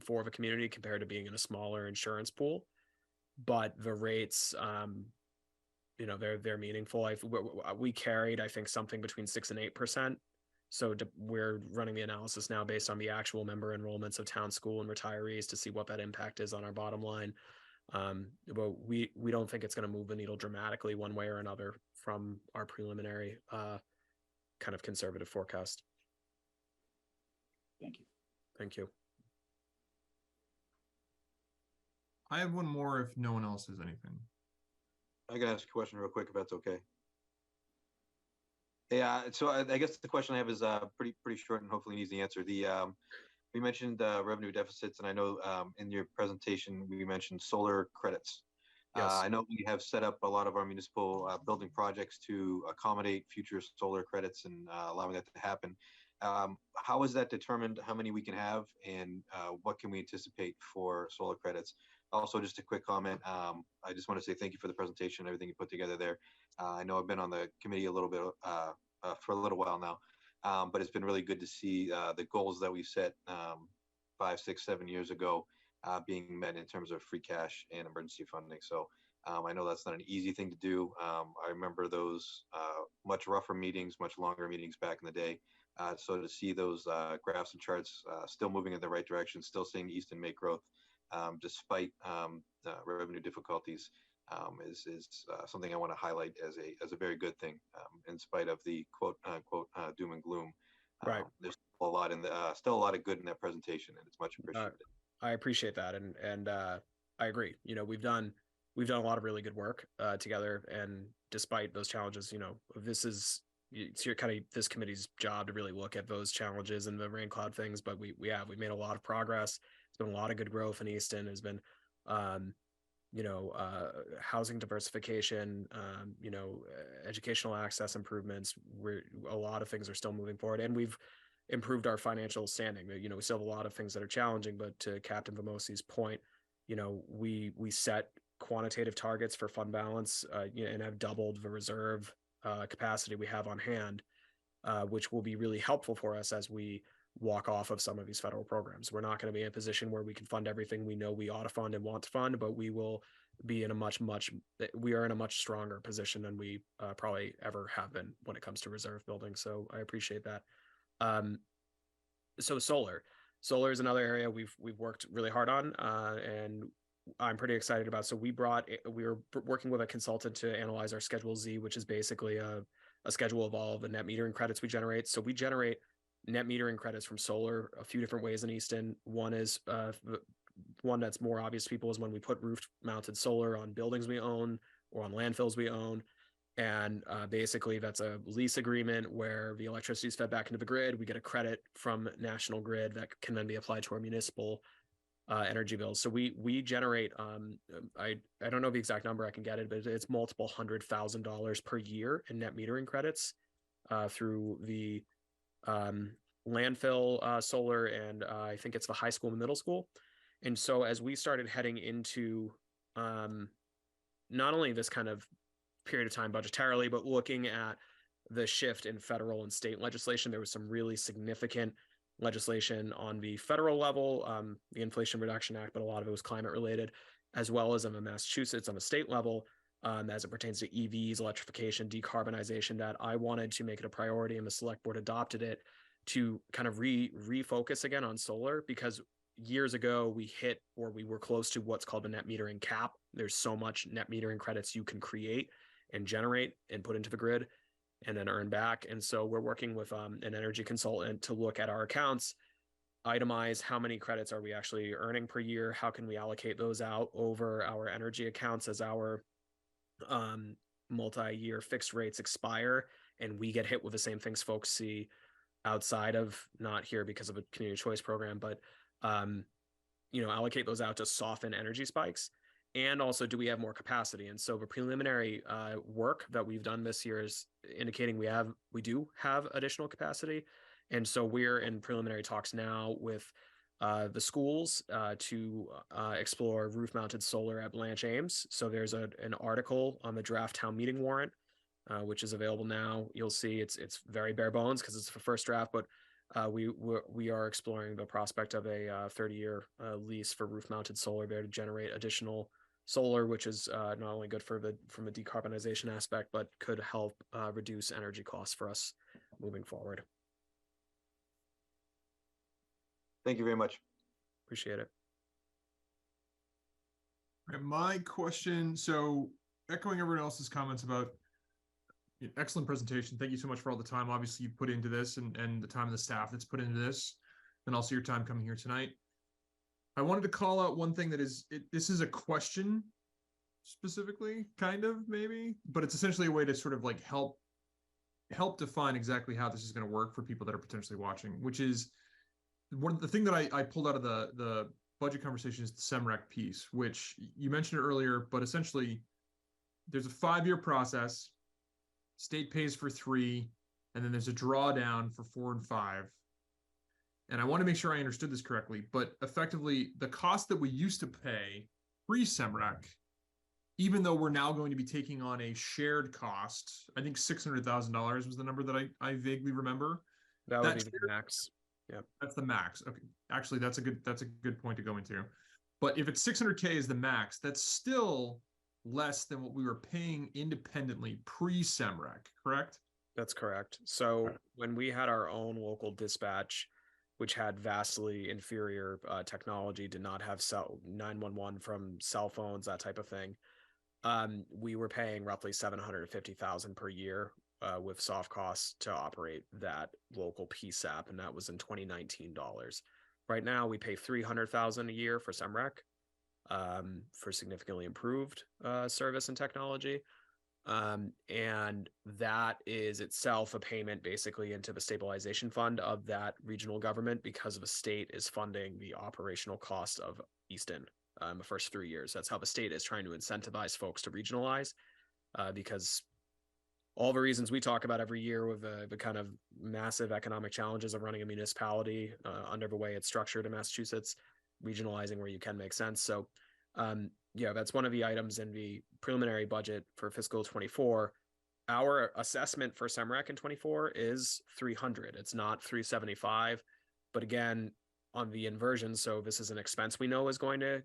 for the community compared to being in a smaller insurance pool. But the rates, you know, they're meaningful. We carried, I think, something between 6 and 8%. So we're running the analysis now based on the actual member enrollments of town, school, and retirees to see what that impact is on our bottom line. But we don't think it's going to move the needle dramatically one way or another from our preliminary kind of conservative forecast. Thank you. Thank you. I have one more if no one else has anything. I can ask a question real quick if that's okay. Yeah, so I guess the question I have is pretty short and hopefully an easy answer. We mentioned revenue deficits, and I know in your presentation we mentioned solar credits. Yes. I know we have set up a lot of our municipal building projects to accommodate future solar credits and allowing that to happen. How is that determined? How many we can have, and what can we anticipate for solar credits? Also, just a quick comment. I just want to say thank you for the presentation, everything you put together there. I know I've been on the committee a little bit for a little while now, but it's been really good to see the goals that we set 5, 6, 7 years ago being met in terms of free cash and emergency funding. So I know that's not an easy thing to do. I remember those much rougher meetings, much longer meetings back in the day. So to see those graphs and charts still moving in the right direction, still seeing Easton make growth despite revenue difficulties is something I want to highlight as a very good thing, in spite of the quote unquote doom and gloom. Right. There's a lot in the still a lot of good in that presentation, and it's much appreciated. I appreciate that, and I agree. You know, we've done a lot of really good work together, and despite those challenges, you know, it's your kind of this committee's job to really look at those challenges and the rain cloud things. But we've made a lot of progress. There's been a lot of good growth in Easton. There's been housing diversification, educational access improvements. A lot of things are still moving forward, and we've improved our financial standing. You know, we still have a lot of things that are challenging, but to Captain Vamosi's point, you know, we set quantitative targets for fund balance, and have doubled the reserve capacity we have on hand, which will be really helpful for us as we walk off of some of these federal programs. We're not going to be in a position where we can fund everything we know we ought to fund and want to fund, but we will be in we are in a much stronger position than we probably ever have been when it comes to reserve building. So I appreciate that. So solar is another area we've worked really hard on, and I'm pretty excited about. So we were working with a consultant to analyze our Schedule Z, which is basically a schedule of all the net metering credits we generate. So we generate net metering credits from solar a few different ways in Easton. One is one that's more obvious to people is when we put roof mounted solar on buildings we own or on landfills we own. And basically that's a lease agreement where the electricity is fed back into the grid. We get a credit from National Grid that can then be applied to our municipal energy bills. So we generate I don't know the exact number, I can get it, but it's multiple $100,000 per year in net metering credits through the landfill solar, and I think it's the high school and middle school. And so as we started heading into not only this kind of period of time budgetarily, but looking at the shift in federal and state legislation, there was some really significant legislation on the federal level, the Inflation Reduction Act, but a lot of it was climate related, as well as on the Massachusetts on the state level, as it pertains to EVs, electrification, decarbonization, that I wanted to make it a priority, and the select board adopted it to kind of refocus again on solar, because years ago we hit, or we were close to, what's called the net metering cap. There's so much net metering credits you can create and generate and put into the grid and then earn back. And so we're working with an energy consultant to look at our accounts, itemize how many credits are we actually earning per year, how can we allocate those out over our energy accounts as our multi-year fixed rates expire, and we get hit with the same things folks see outside of, not here because of a community choice program, but allocate those out to soften energy spikes. And also, do we have more capacity? And so the preliminary work that we've done this year is indicating we do have additional capacity. And so we're in preliminary talks now with the schools to explore roof-mounted solar at Blanche Ames. So there's an article on the draft town meeting warrant, which is available now. You'll see it's very bare bones because it's the first draft, but we are exploring the prospect of a 30-year lease for roof-mounted solar there to generate additional solar, which is not only good from a decarbonization aspect, but could help reduce energy costs for us moving forward. Thank you very much. Appreciate it. All right, my question, so echoing everyone else's comments about excellent presentation. Thank you so much for all the time, obviously, you put into this, and the time of the staff that's put into this, and also your time coming here tonight. I wanted to call out one thing that this is a question specifically, kind of, maybe, but it's essentially a way to sort of like help define exactly how this is going to work for people that are potentially watching, which is the thing that I pulled out of the budget conversation is the SEMREC piece, which you mentioned earlier, but essentially there's a 5-year process. State pays for 3, and then there's a drawdown for 4 and 5. And I want to make sure I understood this correctly, but effectively the cost that we used to pay pre-SEMREC, even though we're now going to be taking on a shared cost, I think $600,000 was the number that I vaguely remember. That would be the max. Yeah, that's the max. Okay, actually, that's a good point to go into. But if it's 600K is the max, that's still less than what we were paying independently pre-SEMREC, correct? That's correct. So when we had our own local dispatch, which had vastly inferior technology, did not have 911 from cell phones, that type of thing, we were paying roughly $750,000 per year with soft costs to operate that local PSAP, and that was in 2019 dollars. Right now, we pay $300,000 a year for SEMREC for significantly improved service and technology. And that is itself a payment basically into the stabilization fund of that regional government, because the state is funding the operational cost of Easton the first 3 years. That's how the state is trying to incentivize folks to regionalize, because all the reasons we talk about every year with the kind of massive economic challenges of running a municipality under the way it's structured in Massachusetts, regionalizing where you can make sense. So yeah, that's one of the items in the preliminary budget for fiscal 24. Our assessment for SEMREC in 24 is 300. It's not 375. But again, on the inversion, so this is an expense we know is going to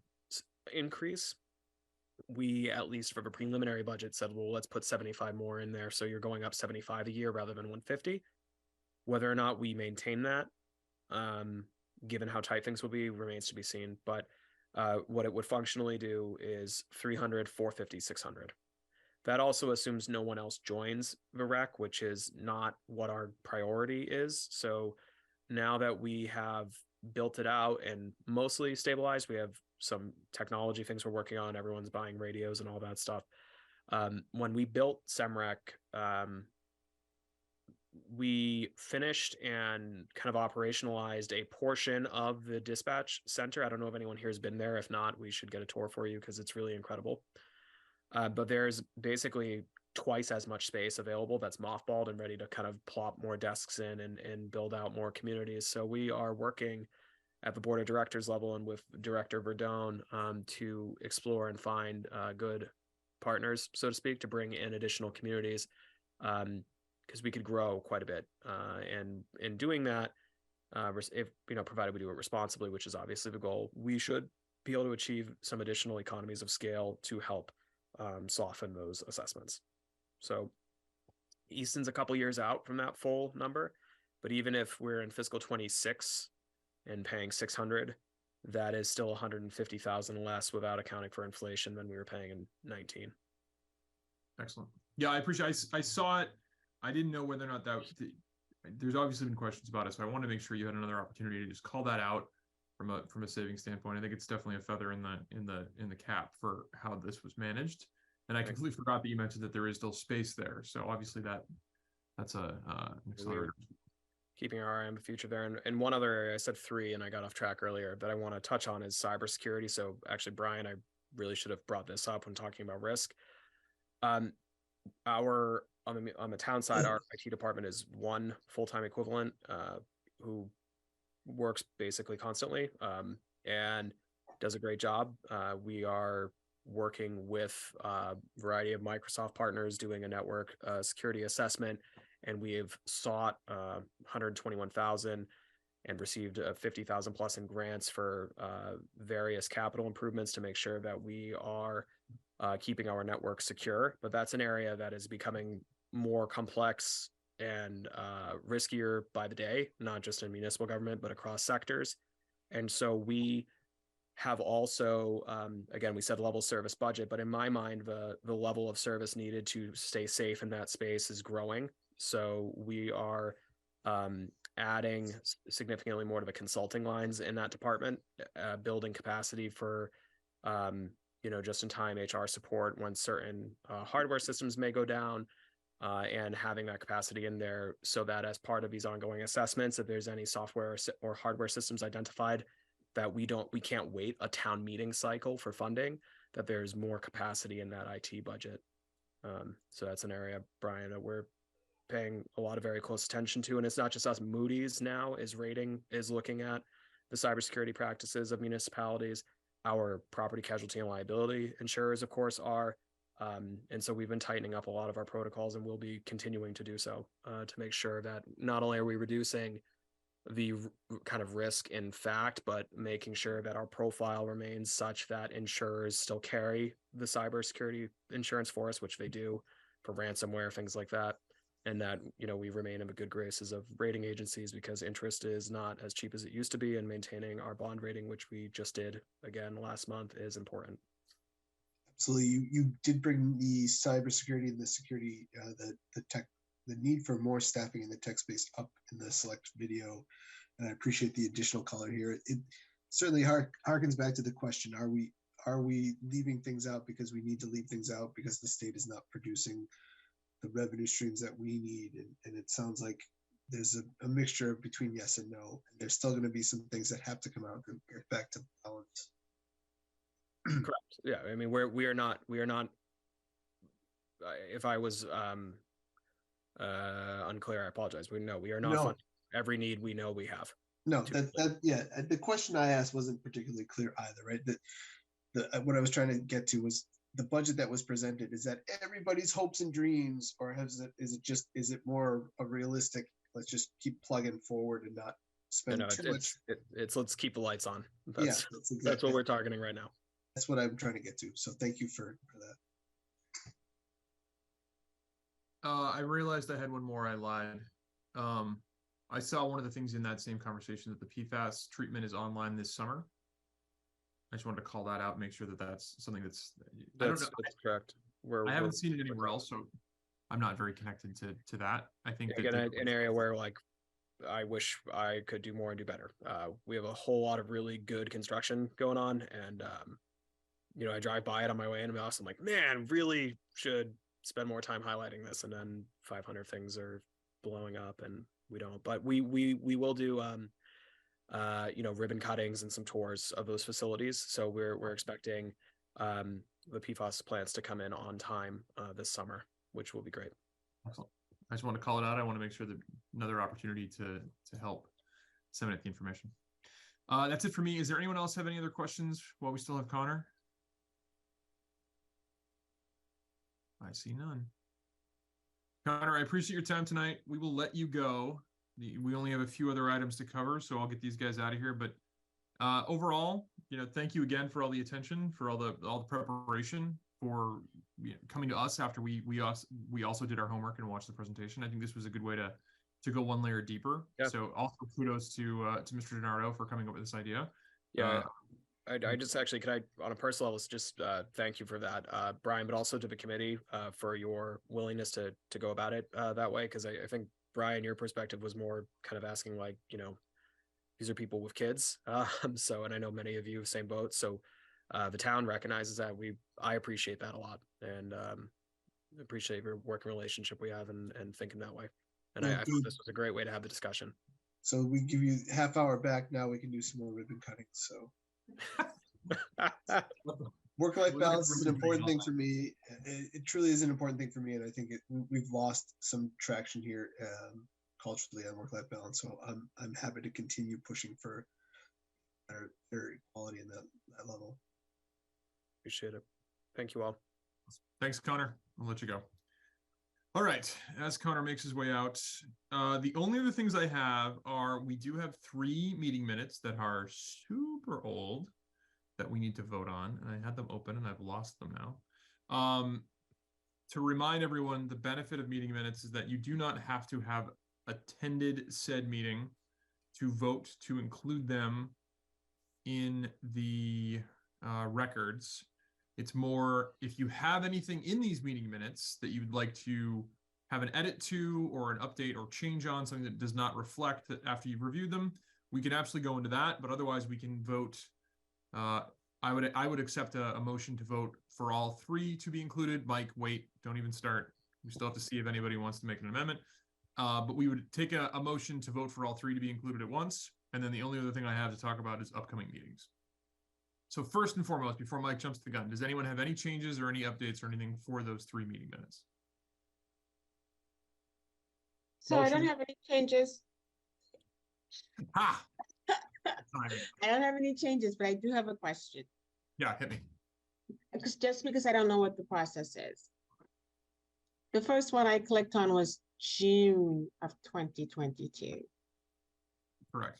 increase. We, at least for the preliminary budget, said, well, let's put 75 more in there. So you're going up 75 a year rather than 150. Whether or not we maintain that, given how tight things will be, remains to be seen. But what it would functionally do is 300, 450, 600. That also assumes no one else joins the REC, which is not what our priority is. So now that we have built it out and mostly stabilized, we have some technology things we're working on. Everyone's buying radios and all that stuff. When we built SEMREC, we finished and kind of operationalized a portion of the dispatch center. I don't know if anyone here has been there. If not, we should get a tour for you because it's really incredible. But there's basically twice as much space available that's mothballed and ready to kind of plop more desks in and build out more communities. So we are working at the board of directors level and with Director Verdone to explore and find good partners, so to speak, to bring in additional communities. Because we could grow quite a bit. And in doing that, if provided we do it responsibly, which is obviously the goal, we should be able to achieve some additional economies of scale to help soften those assessments. So Easton's a couple years out from that full number, but even if we're in fiscal 26 and paying 600, that is still 150,000 less without accounting for inflation than we were paying in 19. Excellent. Yeah, I appreciate. I saw it. I didn't know whether or not there's obviously been questions about it, so I want to make sure you had another opportunity to just call that out from a saving standpoint. I think it's definitely a feather in the cap for how this was managed. And I completely forgot that you mentioned that there is still space there. So obviously that's an accelerator. Keeping our eye on the future there. And one other area, I said 3 and I got off track earlier, that I want to touch on is cybersecurity. So actually, Brian, I really should have brought this up when talking about risk. On the town side, our IT department is 1 full-time equivalent who works basically constantly and does a great job. We are working with a variety of Microsoft partners doing a network security assessment, and we have sought 121,000 and received 50,000 plus in grants for various capital improvements to make sure that we are keeping our network secure. But that's an area that is becoming more complex and riskier by the day, not just in municipal government, but across sectors. And so we have also, again, we said level service budget, but in my mind, the level of service needed to stay safe in that space is growing. So we are adding significantly more to the consulting lines in that department, building capacity for just-in-time HR support when certain hardware systems may go down, and having that capacity in there so that as part of these ongoing assessments, if there's any software or hardware systems identified that we can't wait a town meeting cycle for funding, that there's more capacity in that IT budget. So that's an area, Brian, that we're paying a lot of very close attention to. And it's not just us. Moody's now is looking at the cybersecurity practices of municipalities. Our property casualty and liability insurers, of course, are. And so we've been tightening up a lot of our protocols, and we'll be continuing to do so to make sure that not only are we reducing the kind of risk in fact, but making sure that our profile remains such that insurers still carry the cybersecurity insurance for us, which they do for ransomware, things like that. And that, we remain in the good graces of rating agencies because interest is not as cheap as it used to be, and maintaining our bond rating, which we just did again last month, is important. Absolutely. You did bring the cybersecurity and the security, the tech, the need for more staffing in the tech space up in the select video. And I appreciate the additional color here. It certainly harkens back to the question, are we leaving things out because we need to leave things out because the state is not producing the revenue streams that we need? And it sounds like there's a mixture between yes and no. And there's still going to be some things that have to come out and get back to balance. Correct. Yeah. I mean, we are not, if I was unclear, I apologize. We are not funding every need we know we have. No, the question I asked wasn't particularly clear either, right? What I was trying to get to was the budget that was presented. Is that everybody's hopes and dreams, or is it more a realistic, let's just keep plugging forward and not spend too much? It's let's keep the lights on. That's what we're targeting right now. That's what I'm trying to get to. So thank you for that. I realized I had one more. I lied. I saw one of the things in that same conversation that the PFAS treatment is online this summer. I just wanted to call that out, make sure that that's something that's correct. I haven't seen it anywhere else, so I'm not very connected to that. I think again, an area where I wish I could do more and do better. We have a whole lot of really good construction going on, and I drive by it on my way in the office. I'm like, man, really should spend more time highlighting this, and then 500 things are blowing up and we don't. But we will do ribbon cuttings and some tours of those facilities. So we're expecting the PFAS plants to come in on time this summer, which will be great. Excellent. I just want to call it out. I want to make sure that another opportunity to help disseminate the information. That's it for me. Is there anyone else have any other questions while we still have Connor? I see none. Connor, I appreciate your time tonight. We will let you go. We only have a few other items to cover, so I'll get these guys out of here. But overall, thank you again for all the attention, for all the preparation, for coming to us after we also did our homework and watched the presentation. I think this was a good way to go one layer deeper. Yeah. So also kudos to Mr. DiNardo for coming up with this idea. Yeah. I just actually, could I, on a personal level, just thank you for that, Brian, but also to the committee for your willingness to go about it that way. Because I think, Brian, your perspective was more kind of asking like, these are people with kids. And I know many of you, same boat. So the town recognizes that. I appreciate that a lot, and appreciate your working relationship we have and thinking that way. And I thought this was a great way to have the discussion. So we give you half hour back. Now we can do some more ribbon cutting. So work-life balance is an important thing for me. It truly is an important thing for me, and I think we've lost some traction here culturally on work-life balance. So I'm happy to continue pushing for better equality in that level. Appreciate it. Thank you all. Thanks, Connor. I'll let you go. All right, as Connor makes his way out, the only other things I have are, we do have 3 meeting minutes that are super old that we need to vote on. And I had them open and I've lost them now. To remind everyone, the benefit of meeting minutes is that you do not have to have attended said meeting to vote to include them in the records. It's more, if you have anything in these meeting minutes that you'd like to have an edit to, or an update or change on, something that does not reflect that after you've reviewed them, we can absolutely go into that. But otherwise, we can vote. I would accept a motion to vote for all 3 to be included. Mike, wait, don't even start. We still have to see if anybody wants to make an amendment. But we would take a motion to vote for all 3 to be included at once. And then the only other thing I have to talk about is upcoming meetings. So first and foremost, before Mike jumps the gun, does anyone have any changes or any updates or anything for those 3 meeting minutes? So I don't have any changes. Ha! I don't have any changes, but I do have a question. Yeah, hit me. Just because I don't know what the process is. The first one I clicked on was June of 2022. Correct.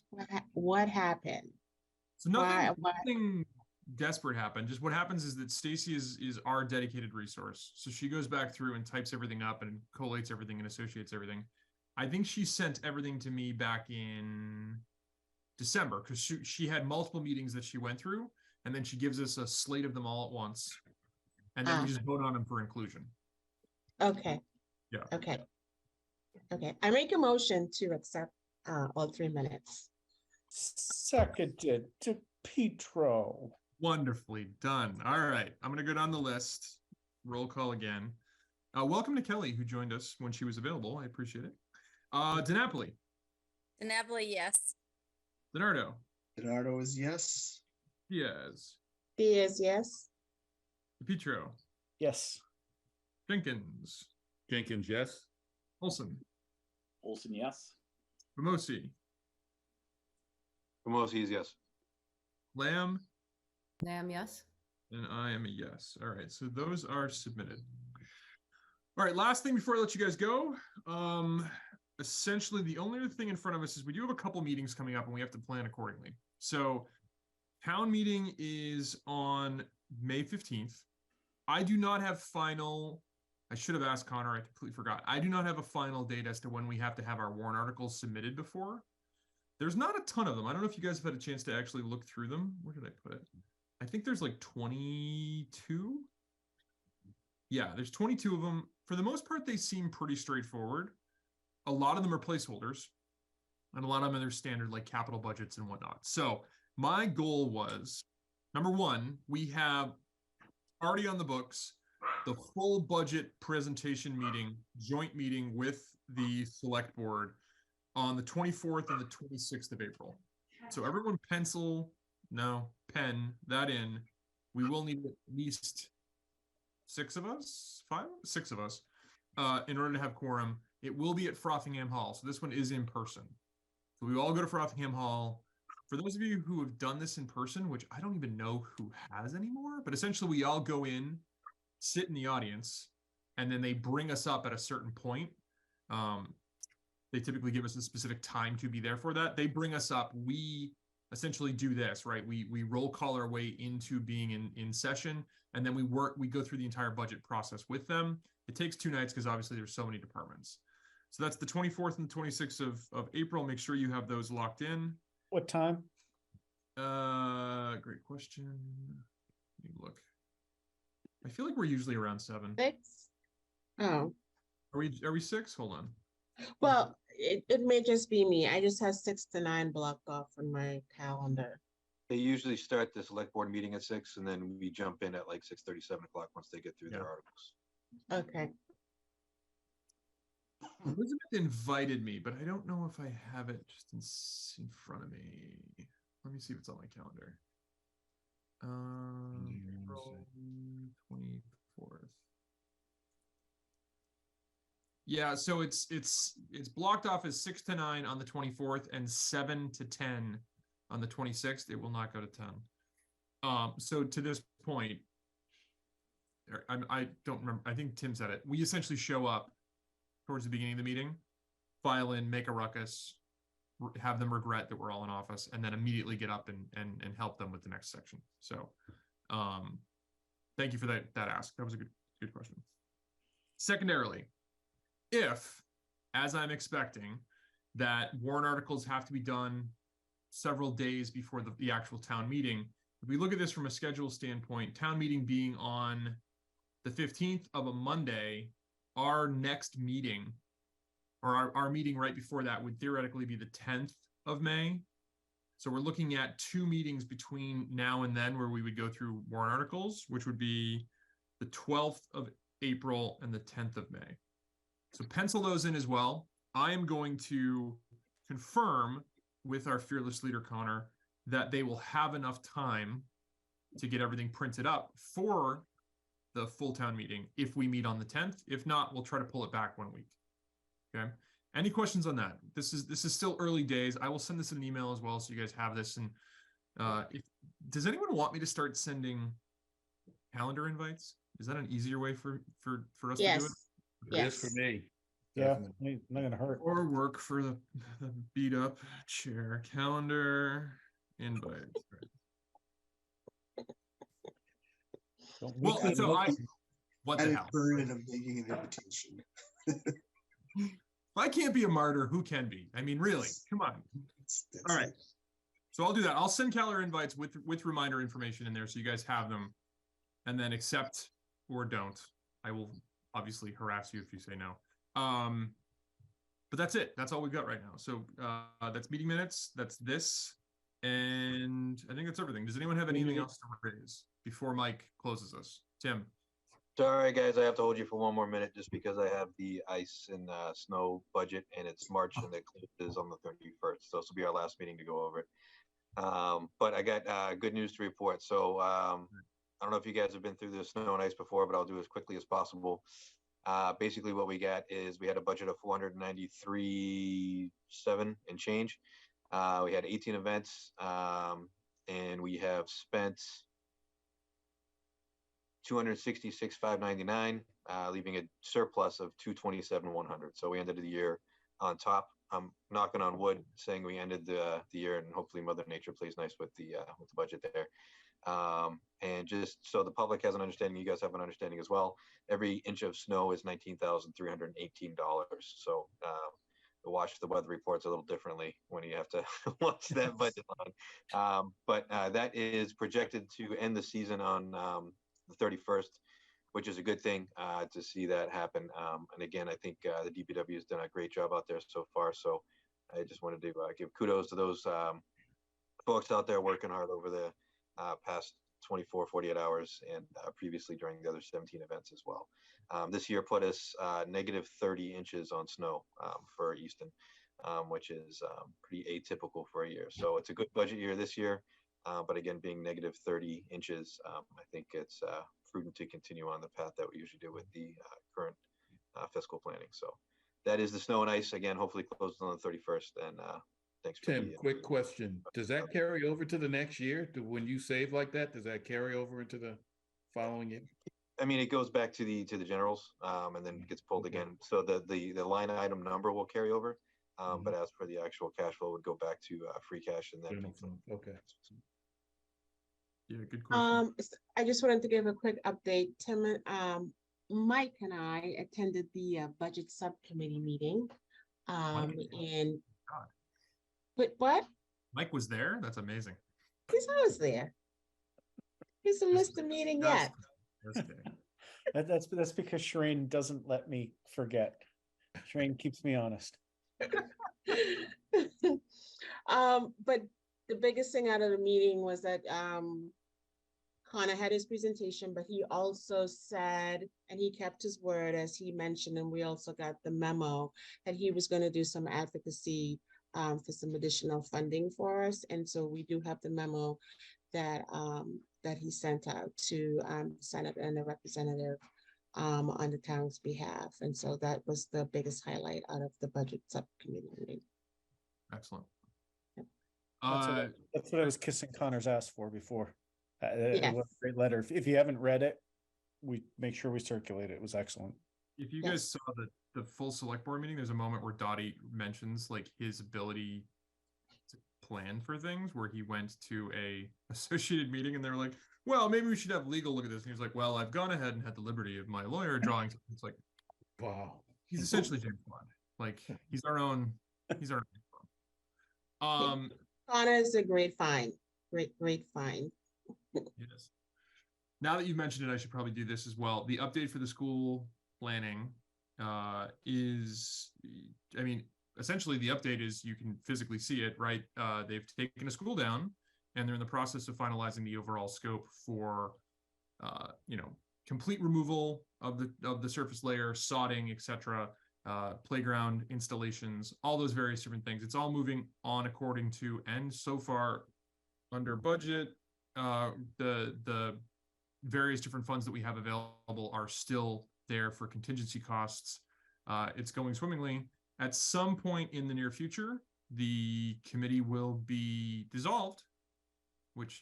What happened? So nothing desperate happened. Just what happens is that Stacy is our dedicated resource. So she goes back through and types everything up and collates everything and associates everything. I think she sent everything to me back in December, because she had multiple meetings that she went through, and then she gives us a slate of them all at once, and then we just vote on them for inclusion. Okay. Yeah. Okay. I make a motion to accept all 3 minutes. Seconded to Petro. Wonderfully done. All right, I'm going to go down the list. Roll call again. Welcome to Kelly, who joined us when she was available. I appreciate it. DiNapoli. DiNapoli, yes. DiNardo. DiNardo is yes. Diaz. Diaz, yes. Petro. Yes. Jenkins, yes. Olson, yes. Ramosi. Ramosi is yes. Lamb. Lamb, yes. And I am a yes. All right, so those are submitted. All right, last thing before I let you guys go. Essentially, the only other thing in front of us is we do have a couple meetings coming up and we have to plan accordingly. So town meeting is on May 15th. I do not have final, I should have asked Connor, I completely forgot. I do not have a final date as to when we have to have our warrant articles submitted before. There's not a ton of them. I don't know if you guys have had a chance to actually look through them. Where did I put it? I think there's like 22. Yeah, there's 22 of them. For the most part, they seem pretty straightforward. A lot of them are placeholders, and a lot of them are their standard like capital budgets and whatnot. So my goal was, number one, we have already on the books the full budget presentation meeting, joint meeting with the select board on the 24th and the 26th of April. So everyone pen that in. We will need at least 6 of us, 6 of us, in order to have quorum. It will be at Frothingham Hall. So this one is in person. So we all go to Frothingham Hall. For those of you who have done this in person, which I don't even know who has anymore, but essentially we all go in, sit in the audience, and then they bring us up at a certain point. They typically give us a specific time to be there for that. They bring us up. We essentially do this, right? We roll call our way into being in session, and then we go through the entire budget process with them. It takes 2 nights because obviously there's so many departments. So that's the 24th and the 26th of April. Make sure you have those locked in. What time? Great question. Let me look. I feel like we're usually around 7. 6? Oh, Are we 6? Hold on. well, it may just be me. I just have 6 to 9 blocked off on my calendar. They usually start the select board meeting at 6, and then we jump in at like 6:30, 7 o'clock once they get through their articles. Okay. Elizabeth invited me, but I don't know if I have it just in front of me. Let me see if it's on my calendar. April 24th. Yeah, so it's blocked off as 6 to 9 on the 24th and 7 to 10 on the 26th. It will not go to 10. So to this point, I don't remember. I think Tim said it. We essentially show up towards the beginning of the meeting, file in, make a ruckus, have them regret that we're all in office, and then immediately get up and help them with the next section. So thank you for that ask. That was a good question. Secondarily, if, as I'm expecting, that warrant articles have to be done several days before the actual town meeting, if we look at this from a schedule standpoint, town meeting being on the 15th of a Monday, our next meeting, or our meeting right before that, would theoretically be the 10th of May. So we're looking at 2 meetings between now and then where we would go through warrant articles, which would be the 12th of April and the 10th of May. So pencil those in as well. I am going to confirm with our fearless leader, Connor, that they will have enough time to get everything printed up for the full town meeting if we meet on the 10th. If not, we'll try to pull it back 1 week. Okay. Any questions on that? This is still early days. I will send this in an email as well, so you guys have this. And does anyone want me to start sending calendar invites? Is that an easier way for us to do it? It is for me. Yeah, Definitely. not gonna hurt. Or work for the beat up chair. Calendar invite. Well, so what the Added hell? burden of making an invitation. If I can't be a martyr, who can be? I mean, really, come on. That's All right. it. So I'll do that. I'll send calendar invites with reminder information in there so you guys have them, and then accept or don't. I will obviously harass you if you say no. But that's it. That's all we've got right now. So that's meeting minutes. That's this. And I think that's everything. Does anyone have anything else to raise before Mike closes us? Tim. Sorry, guys, I have to hold you for 1 more minute just because I have the ice and snow budget, and it's March and it closes on the 31st. So this will be our last meeting to go over it. But I got good news to report. So I don't know if you guys have been through the snow and ice before, but I'll do as quickly as possible. Basically what we got is we had a budget of 493.7 and change. We had 18 events, and we have spent 266,599, leaving a surplus of 227,100. So we ended the year on top. I'm knocking on wood, saying we ended the year, and hopefully Mother Nature plays nice with the budget there. And just so the public has an understanding, you guys have an understanding as well. Every inch of snow is $19,318. So to watch the weather reports a little differently when you have to watch that budget line. But that is projected to end the season on the 31st, which is a good thing to see that happen. And again, I think the DPW has done a great job out there so far. So I just wanted to give kudos to those folks out there working hard over the past 24, 48 hours, and previously during the other 17 events as well. This year put us negative 30 inches on snow for Easton, which is pretty atypical for a year. So it's a good budget year this year, but again, being negative 30 inches, I think it's prudent to continue on the path that we usually do with the current fiscal planning. So that is the snow and ice. Again, hopefully closed on the 31st. And thanks for Tim, quick question. Does that carry over to the next year? When you save like that, does that carry over into the following year? I mean, it goes back to the generals, and then gets pulled again. So the line item number will carry over, but as for the actual cash flow, would go back to free cash and then. General fund. Okay. Yeah, good question. I just wanted to give a quick update. Tim, Mike and I attended the budget subcommittee meeting. And God. but what? Mike was there? That's amazing. He's always there. He's missed the meeting yet. Just kidding. That's because Shireen doesn't let me forget. Shireen keeps me honest. But the biggest thing out of the meeting was that Connor had his presentation, but he also said, and he kept his word, as he mentioned, and we also got the memo that he was going to do some advocacy for some additional funding for us. And so we do have the memo that that he sent out to Senator and the representative on the town's behalf. And so that was the biggest highlight out of the budget subcommittee meeting. Excellent. That's what I was kissing Connor's ass for before. It Yes. was a great letter. If you haven't read it, we make sure we circulate it. It was excellent. If you Yes. guys saw the full select board meeting, there's a moment where Dottie mentions like his ability to plan for things, where he went to a associated meeting and they were like, well, maybe we should have legal look at this. And he was like, well, I've gone ahead and had the liberty of my lawyer drawing. It's like, Wow. he's essentially James Bond. Like he's our own James Bond. Connor is a great find. Great find. Yes. Now that you've mentioned it, I should probably do this as well. The update for the school planning is, I mean, essentially the update is you can physically see it, right? They've taken a school down and they're in the process of finalizing the overall scope for, complete removal of the surface layer, sodding, etc., playground installations, all those various different things. It's all moving on according to, and so far under budget. The various different funds that we have available are still there for contingency costs. It's going swimmingly. At some point in the near future, the committee will be dissolved, which,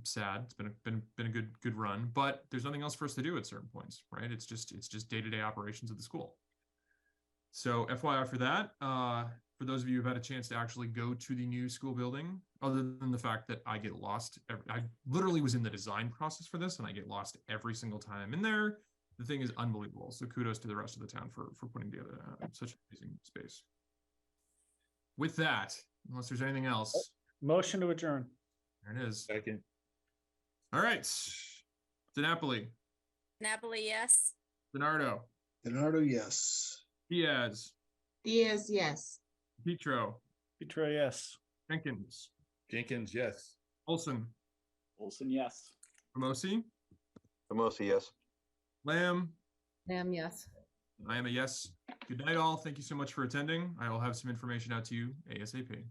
sad. It's been a good run, but there's nothing else for us to do at certain points, right? It's just day-to-day operations of the school. So FYI for that, for those of you who've had a chance to actually go to the new school building, other than the fact that I get lost, I literally was in the design process for this and I get lost every single time I'm in there. The thing is unbelievable. So kudos to the rest of the town for putting together such an amazing space. With that, unless there's anything else. Motion to adjourn. There it is. Second. All right. DiNapoli, Napoli, yes. Bernardo, Leonardo, yes. Diaz, Diaz, yes. Petro, Petro, yes. Jenkins, Jenkins, yes. Olson, Olson, yes. Ramosi, Famosi, yes. Lamb. Yes. I am a yes. Good night, all. Thank you so much for attending. I will have some information out to you ASAP.